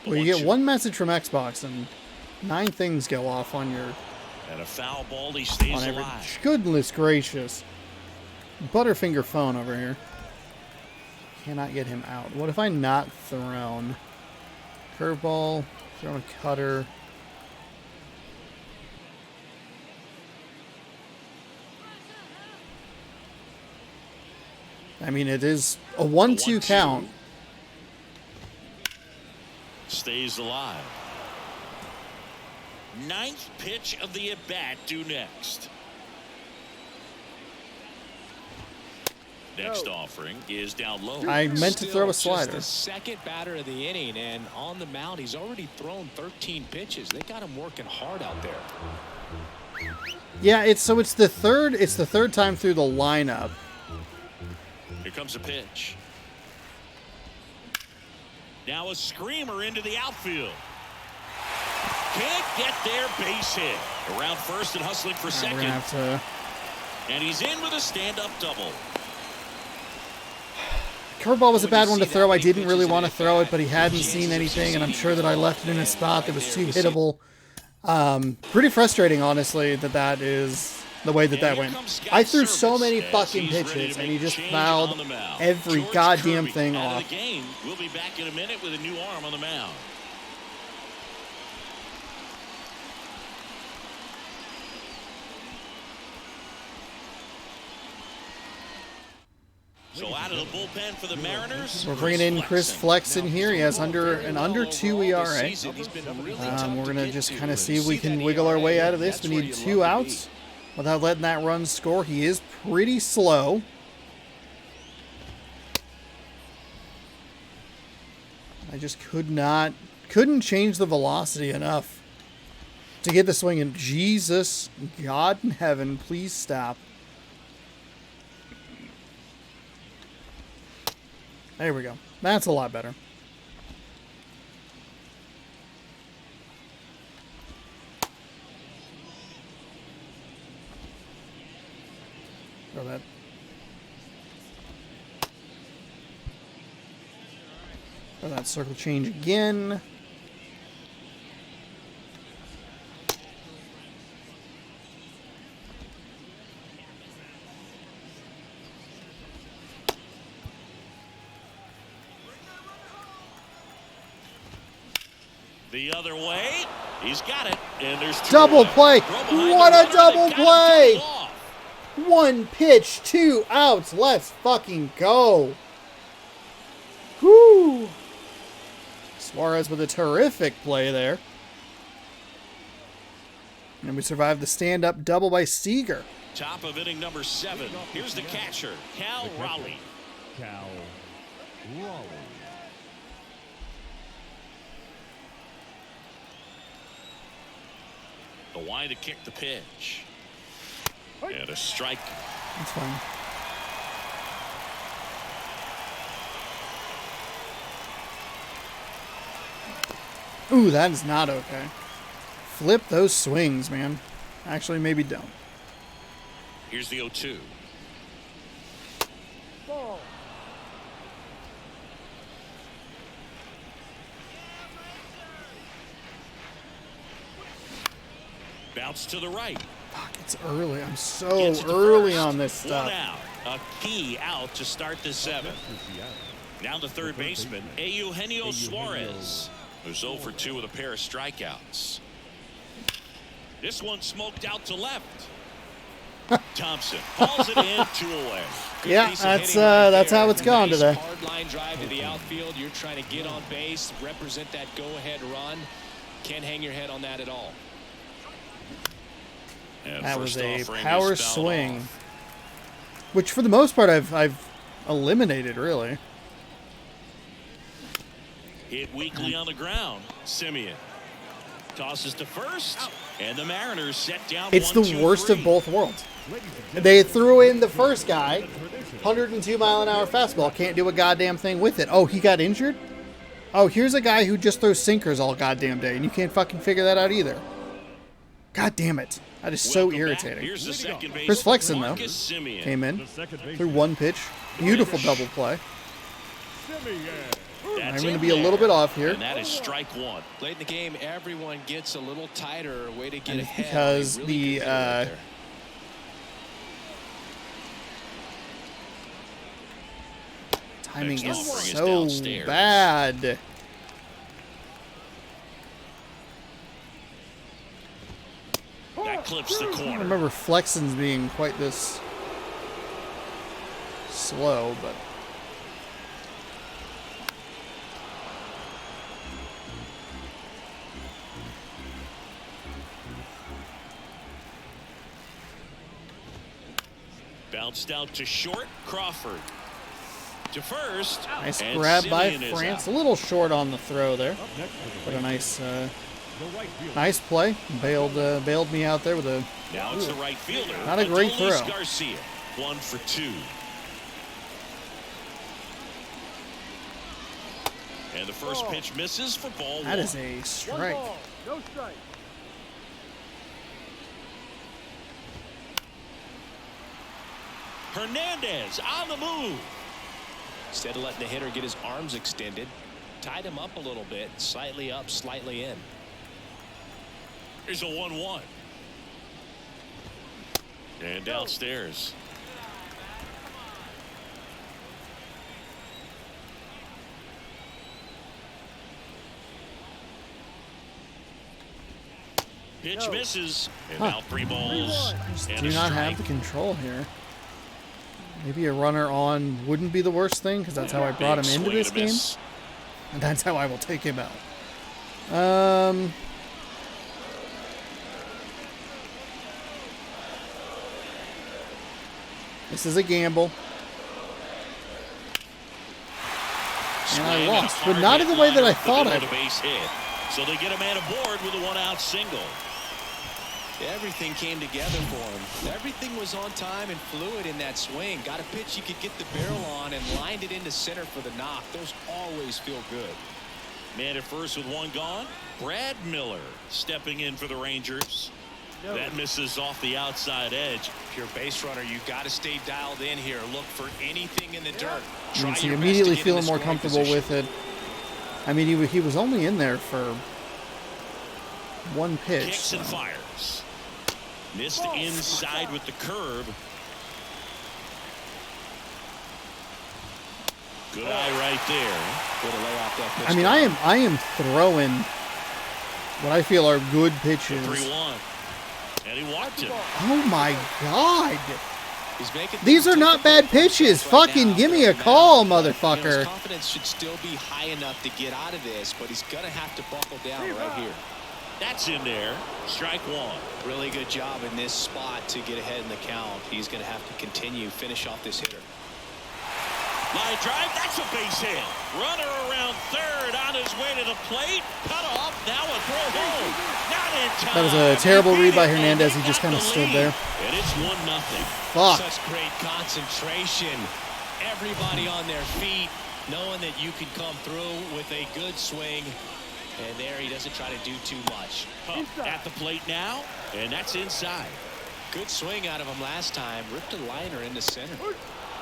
Well, you get one message from Xbox and 9 things go off on your And a foul ball. He stays on every. alive. Goodness gracious. Butterfinger phone over here. Cannot get him out. What if I not thrown? Curveball, thrown a cutter. I mean, it is a 1-2 count. Stays alive. 9th pitch of the at-bat due next. Next offering is down low. I meant to throw a Still slider. just the second batter of the inning, and on the mound, he's already thrown 13 pitches. They got him working hard out there. Yeah, it's the third time through the lineup. Here comes a pitch. Now a screamer into the outfield. Can't get there, base hit. Around first and hustling for We're second. gonna have to. And he's in with a stand-up double. Curveball was a bad one to throw. I didn't really want to throw it, but he hadn't seen anything, and I'm sure that I left it in a spot that was too hittable. Pretty frustrating, honestly, that is the way that went. I threw so many fucking pitches, and he just fouled every goddamn thing out off. of the game. We'll be back in a minute with a new arm on the mound. So out of the bullpen for the Mariners. We're bringing in Chris Flex in here. He has under 2 ERA. We're going to just kind of see if we can wiggle our way out of this. We need 2 outs without letting that run score. He is pretty slow. I just couldn't change the velocity enough to get the swing in. Jesus, God in heaven, please stop. There we go. That's a lot better. Throw that. Throw that circle change again. The other way. He's got it. And there's 2 Double out. play. Throw behind What the a runner. double They got him play. doubled off. 1 pitch, 2 outs. Let's fucking go. Whoo! Suarez with a terrific play there. And we survived the stand-up double by Seager. Top of inning number 7. Here's the catcher, Cal Raleigh. Cal Raleigh. The line to kick the pitch. And a strike. That's fine. Ooh, that is not okay. Flip those swings, man. Actually, maybe don't. Here's the 0-2. Ball. Bounce to the right. Fuck, it's early. I'm so Gets it to early first. on this stuff. 1 out. A key out to start the 7th. Now the third baseman, Eugenio Suarez, who's 0 for 2 with a pair of strikeouts. This one smoked out to left. Thompson hauls it in, 2 away. Yeah, Piece of that's hitting right that's there. how it's gone Nice today. Hard line drive to the outfield. You're trying to get on base, represent that go-ahead run. Can't hang your head on that at all. And That was first a offering is power fouled swing, off. which for the most part I've eliminated, really. Hit weakly on the ground. Simeon tosses to first, and the Mariners set down. It's 1, the 2, worst 3. of both worlds. They threw in the first guy, 102-mile-an-hour fastball, can't do a goddamn thing with it. Oh, he got injured? Oh, here's a guy who just throws sinkers all goddamn day, and you can't fucking figure that out either. God damn it. That is so Welcome back. irritating. Here's the second base. Chris Flexen, though, Marcus Simeon. came in, The second baseman. threw 1 pitch. Beautiful double play. Simeon. That's I'm going to in be a little there. bit off here. And that is strike 1. Late in the game, everyone gets a little tighter. Way to get And it's ahead. because Really the, good hit right there. Timing Next is offering is so downstairs. bad. That clips the I don't corner. remember Flexen's being quite this slow, but Bounced out to short. Crawford to first. nice and grab by Simeon is France. A out. little short on the throw there, Next to the but a nice, the right fielder. nice play. Bailed me out there with a. Now it's the right fielder. Not a great Adolis throw. Garcia, 1 for 2. And the first pitch misses for ball 1. That is a 1 strike. ball. No strike. Hernandez on the move. Instead of letting the hitter get his arms extended, tied him up a little bit, slightly up, slightly in. Here's a 1-1. And downstairs. Pitch misses. And Huh. now 3 balls. And Do a not strike. have the control here. Maybe a runner on wouldn't be the worst thing, because that's how I brought him Big into swing this and a game. miss. And that's how I will take him out. This is a gamble. And I Swing lost, and a but not in the way that I hard hit thought up the I middle of the base hit. So they get a man aboard with a 1-out single. Everything came together for him. Everything was on time and fluid in that swing. Got a pitch he could get the barrel on and lined it into center for the knock. Those always feel good. Man at first with 1 gone. Brad Miller stepping in for the Rangers. No. That misses off the outside edge. If you're a base runner, you've got to stay dialed in here. Look for anything in the dirt. You Try can see your best to immediately get in feeling the more scoring comfortable position. with it. I mean, he was only in there for 1 pitch. Kicks So. and fires. Missed inside with the curve. Good eye right there. Way to lay off that pitch. I mean, I am throwing what I feel are good pitches. 3-1. And he walked him. Oh my God! He's making These are not bad pitches. Fucking give me a call, motherfucker. His confidence should still be high enough to get out of this, but he's going to have to buckle down right here. That's in there. Strike one. Really good job in this spot to get ahead in the count. He's going to have to continue, finish off this hitter. Line drive, that's a base hit. Runner around third on his way to the plate. Cut off, now a throw home. Not in time. That was a terrible read by Hernandez. He just kind of stood there. And it's 1-0. Fuck. Such great concentration. Everybody on their feet, knowing that you can come through with a good swing. And there he doesn't try to do too much. At the plate now, and that's inside. Good swing out of him last time. Ripped a liner into center.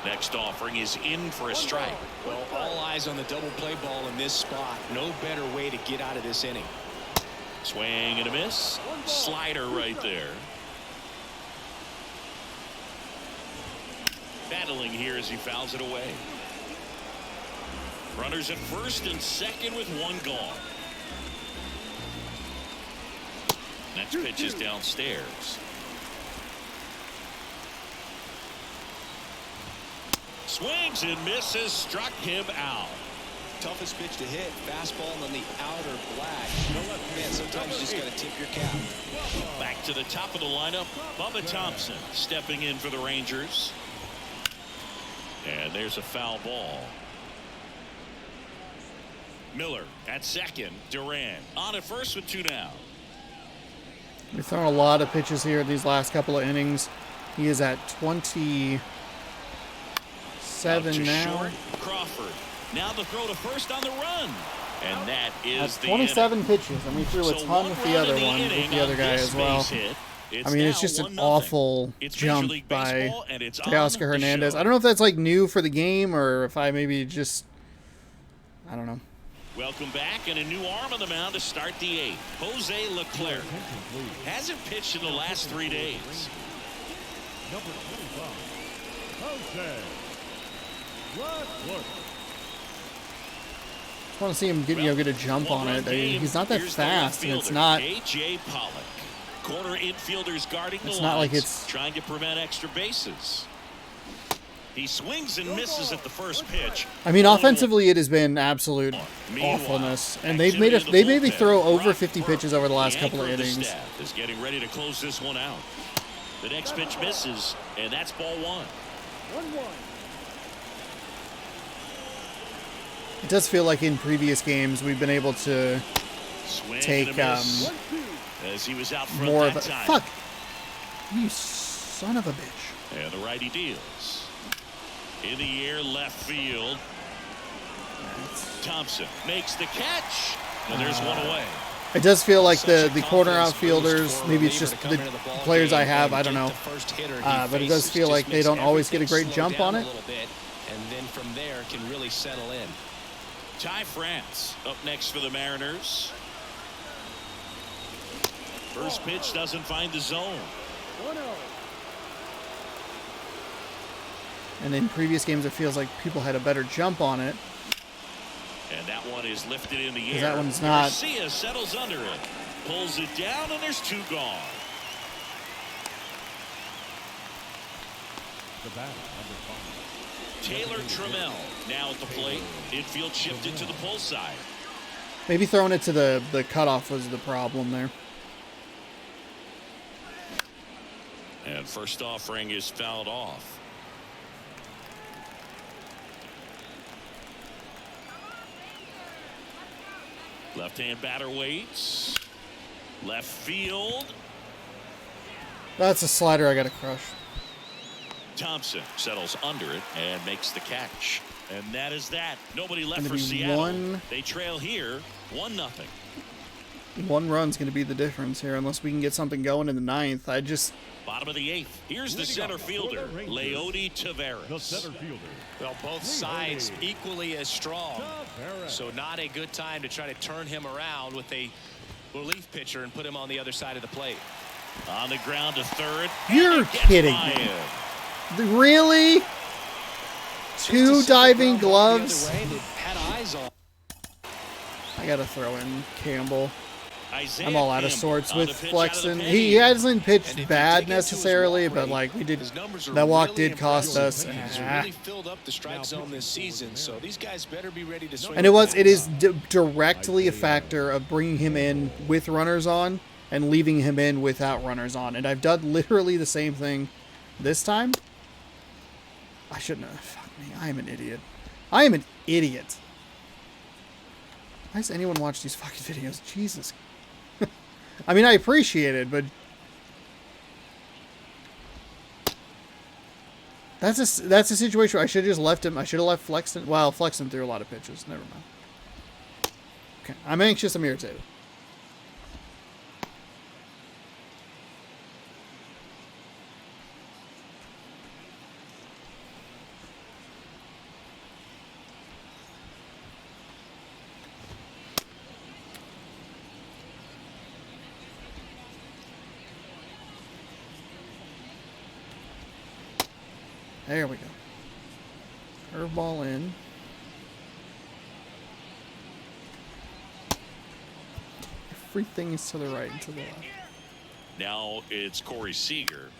Next offering is in for a strike. Well, all eyes on the double play ball in this spot. No better way to get out of this inning. Swing and a miss. Slider right there. Battling here as he fouls it away. Runners at first and second with one gone. Next pitch is downstairs. Swings and misses, struck him out. Toughest pitch to hit. Fastball on the outer black. Man, sometimes you just got to tip your cap. Back to the top of the lineup. Bubba Thompson stepping in for the Rangers. And there's a foul ball. Miller at second. Duran on at first with two down. We've thrown a lot of pitches here these last couple of innings. He is at 27 now. Short. Crawford. Now the throw to first on the run. And that is That's the 27 inning. pitches, and we threw a So ton with the run other in one, with inning the other on guy this as well. base hit. I mean, it's now just an 1-0. awful It's Major jump League by Baseball, and it's on Teoscar the Hernandez. show. I don't know if that's like new for the game or if I maybe just, I don't know. Welcome back, and a new arm on the mound to start the eighth. Jose Leclerc hasn't pitched in the last 3 days. Number 25, Jose Leclerc. I want to see him get a jump on it. He's not that Here's the fast, and left it's fielder, not. A.J. Pollock. Corner infielders guarding the It's not like lines, it's- trying to prevent extra bases. He swings and misses at the first pitch. I mean, offensively, it has been absolute awfulness, and they made me throw over 50 pitches over the last couple of innings. Staff is getting ready to close this one out. The next pitch misses, and that's ball one. 1-1. It does feel like in previous games we've been able to Swing take and a miss, 1-2. as he was out front more that of a time. fuck. You son of a bitch. And the righty deals. In the air, left field. Thompson makes the catch, and there's one away. It does feel like the Such a corner confidence outfielders, boost for a maybe it's reliever just to the come into ball players I game have, and I don't get know. the first hitter he But it does faces, feel just like they makes don't always get a everything great slow jump down on a it. little bit, and then from there can really settle in. Ty France up next for the Mariners. First pitch doesn't find the zone. 1-0. And in previous games, it feels like people had a better jump on it. And that one is lifted in the air. That one's not. Garcia settles under it. Pulls it down, and there's two gone. The batter, number 5. Taylor Trammell now at the plate. Infield shifted to the pull side. Maybe throwing it to the cutoff was the problem there. And first offering is fouled off. Left-hand batter waits. Left field. That's a slider I got to crush. Thompson settles under it and makes the catch. And that is that. Nobody left Gonna for be Seattle. They trail here 1-0. One run's going to be the difference here unless we can get something going in the ninth. Bottom of the eighth. Here's the center fielder, Leody The Taveras. center fielder, Well, both sides equally as strong. Taveras. So not a good time to try to turn him around with a relief pitcher and put him on the other side of the plate. On the ground to third. You're And it gets kidding by me. him. Really? Two diving gloves? Had eyes on. I got to throw in Campbell. I'm all out of sorts with Flexen. He hasn't pitched bad necessarily, but like we did, that walk did cost us. He's really filled up the strike zone this season, so these guys better be ready to swing. And it is directly a factor of bringing him in with runners on and leaving him in without runners on. And I've done literally the same thing this time. I shouldn't have. Fuck me. I am an idiot. I am an idiot. Why does anyone watch these fucking videos? Jesus. I mean, I appreciate it, but that's a situation where I should have just left him. I should have left Flexen. Well, Flexen threw a lot of pitches. Never mind. Okay, I'm anxious. I'm irritated. There we go. Curveball in. Everything is to the right and to the left. Now it's Corey Seager.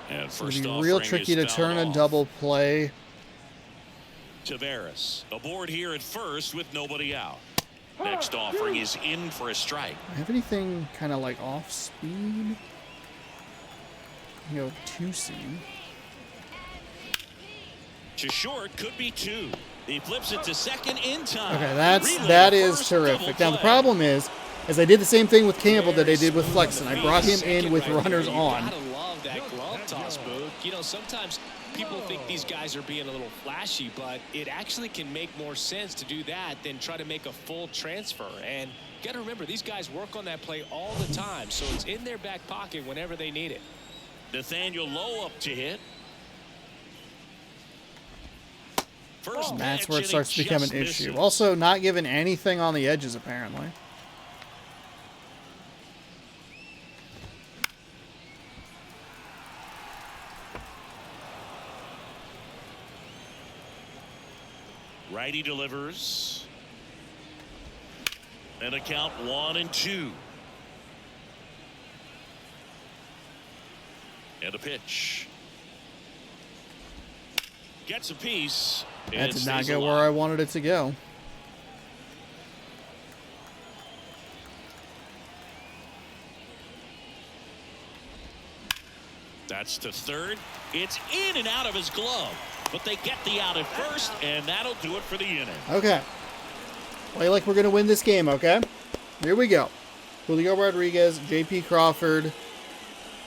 And It's going first to be offering real is tricky to fouled turn a off. double play. Tavares aboard here at first with nobody out. Next offering is in for a strike. Do I have anything kind of like off speed? You know, two seam. To short, could be two. He flips it to second in time. Okay, Relay that is first terrific. double Now the play. problem is I did the same thing with Campbell that I did with Flexen. I brought him in with runners on. You gotta love that glove toss, Boog. You know, sometimes people think these guys are being a little flashy, but it actually can make more sense to do that than try to make a full transfer. And you got to remember, these guys work on that play all the time, so it's in their back pocket whenever they need it. Nathaniel Lowe up to hit. First And that's pitch, where it and starts to become an just issue. misses. Also, not given anything on the edges, apparently. Righty delivers. And a count 1-2. And a pitch. Gets a piece. That did not go where I wanted it to go. That's to third. It's in and out of his glove. But they get the out at first, and that'll do it for the inning. Okay. Play like we're going to win this game, okay? Here we go. Julio Rodriguez, J.P. Crawford,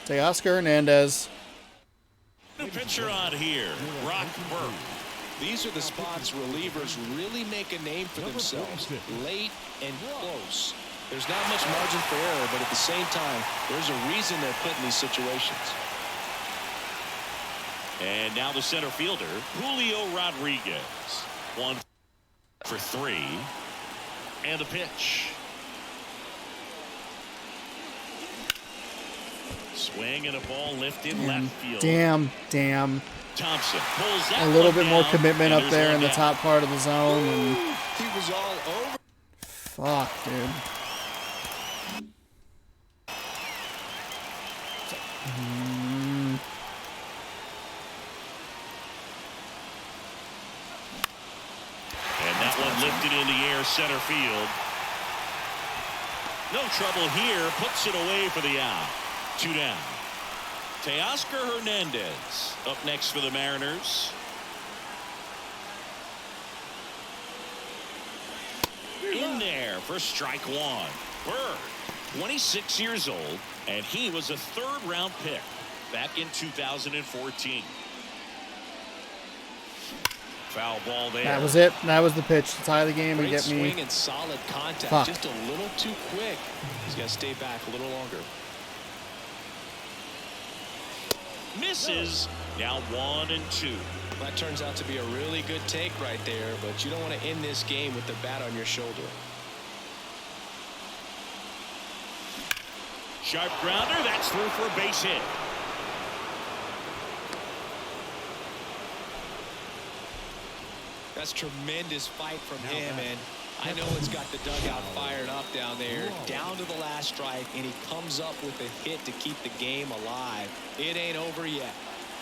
Teoscar Hernandez. New pitcher on here, Brock Burke. These are the spots relievers really make a name for themselves. Late and close. There's not much margin for error, but at the same time, there's a reason they're put in these situations. And now the center fielder, Julio Rodriguez. 1 for 3. And a pitch. Swing and a ball lifted left field. Damn. Thompson pulls that A little one bit more down, commitment and up there's there one in the down. top part of the zone. And He was all over. fuck, dude. And that one lifted in the air, center field. No trouble here, puts it away for the out. 2 down. Teoscar Hernandez up next for the Mariners. In there for strike 1. Bird, 26 years old, and he was a third-round pick back in 2014. Foul ball there. That was it. That was the pitch to tie the game and Great get swing me. and solid contact. Fuck. Just a little too quick. He's got to stay back a little longer. Misses. Now 1-2. That turns out to be a really good take right there, but you don't want to end this game with the bat on your shoulder. Sharp grounder. That's through for a base hit. That's tremendous fight from him, and I know it's got the dugout fired up down there, down to the last strike, and he comes up with a hit to keep the game alive. It ain't over yet.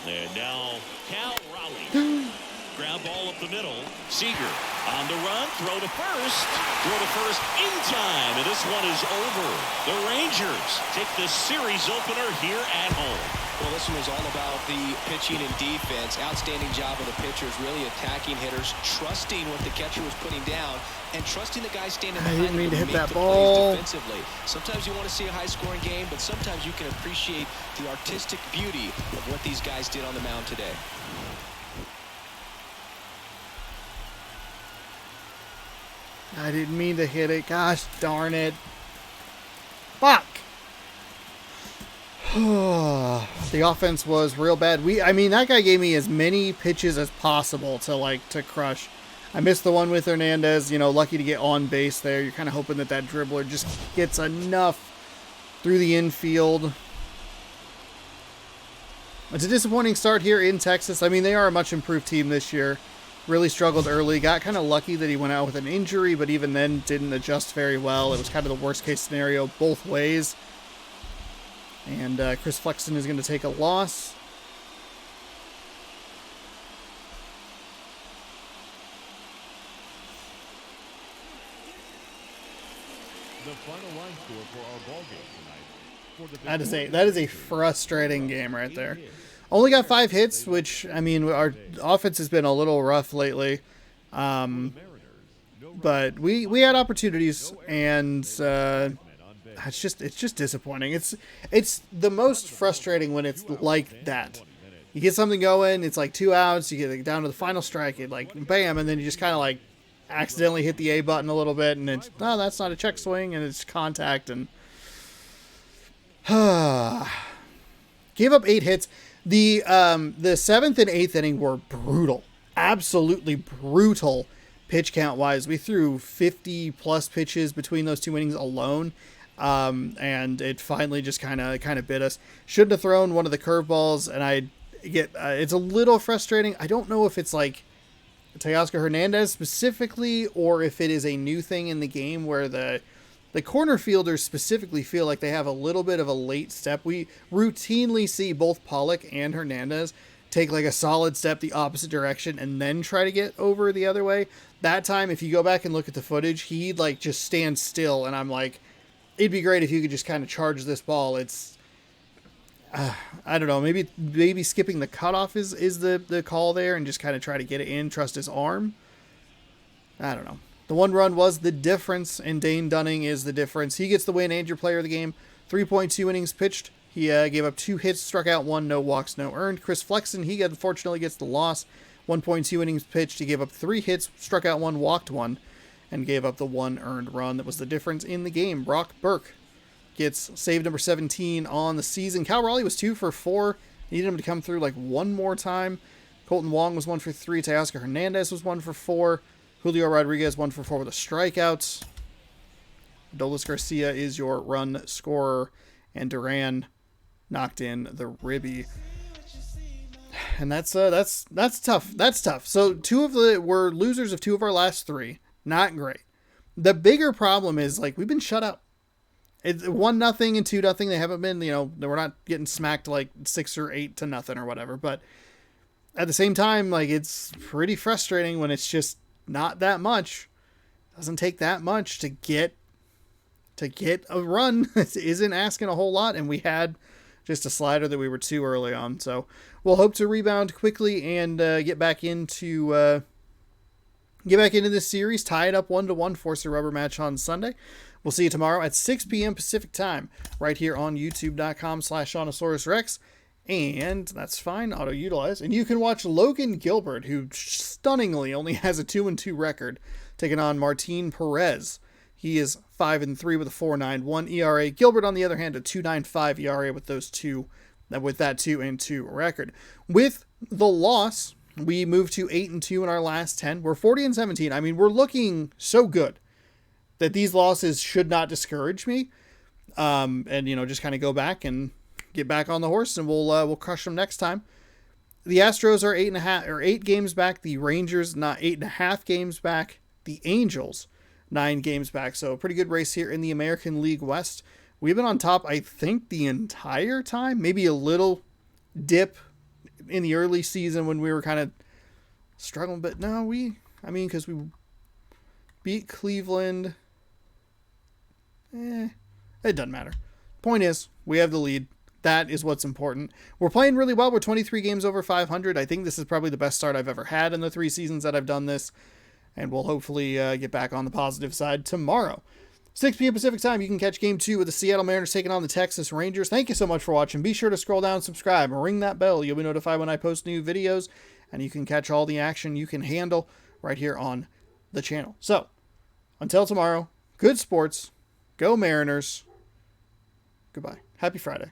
And now Cal Raleigh. Ground ball up the middle. Seager on the run. Throw to first. Throw to first in time. And this one is over. The Rangers take the series opener here at home. Well, this one was all about the pitching and defense. Outstanding job of the pitchers, really attacking hitters, trusting what the catcher was putting down, and trusting the guy standing behind didn't mean him to hit that make the ball. plays defensively. Sometimes you want to see a high-scoring game, but sometimes you can appreciate the artistic beauty of what these guys did on the mound today. I didn't mean to hit it. Gosh darn it. Fuck. The offense was real bad. I mean, that guy gave me as many pitches as possible to crush. I missed the one with Hernandez, lucky to get on base there. You're kind of hoping that dribbler just gets enough through the infield. It's a disappointing start here in Texas. I mean, they are a much improved team this year. Really struggled early. Got kind of lucky that he went out with an injury, but even then didn't adjust very well. It was kind of the worst case scenario both ways. And Chris Flexen is going to take a loss. The final line score for our ball game tonight. That is a frustrating game right there. Only got 5 hits, which, I mean, our offense has been a little rough lately. But we had opportunities, and it's just disappointing. It's the most frustrating when it's like that. You get something going, it's like 2 outs, you get down to the final strike, it bam, and then you just kind of accidentally hit the A button a little bit, and it's, no, that's not a check swing, and it's contact, and gave up 8 hits. The 7th and 8th inning were brutal, absolutely brutal pitch count wise. We threw 50 plus pitches between those 2 innings alone. And it finally just kind of bit us. Shouldn't have thrown one of the curveballs, and it's a little frustrating. I don't know if it's Teoscar Hernandez specifically, or if it is a new thing in the game where the corner fielders specifically feel like they have a little bit of a late step. We routinely see both Pollock and Hernandez take a solid step the opposite direction and then try to get over the other way. That time, if you go back and look at the footage, he just stands still, and I'm like, it'd be great if you could just kind of charge this ball. It's, I don't know, maybe skipping the cutoff is the call there, and just kind of try to get it in, trust his arm. I don't know. The 1 run was the difference, and Dane Dunning is the difference. He gets the win and your player of the game. 3.2 innings pitched. He gave up 2 hits, struck out 1, no walks, no earned. Chris Flexen, he unfortunately gets the loss. 1.2 innings pitched. He gave up 3 hits, struck out 1, walked 1. And gave up the 1 earned run that was the difference in the game. Brock Burke gets save number 17 on the season. Cal Raleigh was 2 for 4. Needed him to come through one more time. Colton Wong was 1 for 3. Teoscar Hernandez was 1 for 4. Julio Rodriguez 1 for 4 with a strikeout. Adolis Garcia is your run scorer. And Duran knocked in the ribby. And that's tough. That's tough. So we're losers of 2 of our last 3. Not great. The bigger problem is we've been shut out. It's 1-0 and 2-0. They haven't been, we're not getting smacked 6 or 8-0 or whatever. But at the same time, it's pretty frustrating when it's just not that much. It doesn't take that much to get a run. It isn't asking a whole lot, and we had just a slider that we were too early on. So we'll hope to rebound quickly and get back into this series, tie it up 1-1, force a rubber match on Sunday. We'll see you tomorrow at 6 p.m. Pacific time, right here on youtube.com/Shawnosaurus And that's fine, auto-utilize. And you can watch Logan Gilbert, who stunningly only has a 2-2 record, taking on Martin Perez. He is 5-3 with a 4.91 ERA. Gilbert, on the other hand, a 2.95 ERA with that 2-2 record. With the loss, we moved to 8-2 in our last 10. We're 40-17. I mean, we're looking so good that these losses should not discourage me. And just kind of go back and get back on the horse, and we'll crush them next time. The Astros are 8 games back. The Rangers not 8.5 games back. The Angels 9 games back. So a pretty good race here in the American League West. We've been on top, I think, the entire time. Maybe a little dip in the early season when we were kind of struggling. But no, because we beat Cleveland. It doesn't matter. Point is, we have the lead. That is what's important. We're playing really well. We're 23 games over 500. I think this is probably the best start I've ever had in the 3 seasons that I've done this. And we'll hopefully get back on the positive side tomorrow. 6 p.m. Pacific time, you can catch Game 2 with the Seattle Mariners taking on the Texas Rangers. Thank you so much for watching. Be sure to scroll down, subscribe, and ring that bell. You'll be notified when I post new videos, and you can catch all the action you can handle right here on the channel. So, until tomorrow, good sports. Go Mariners. Goodbye. Happy Friday.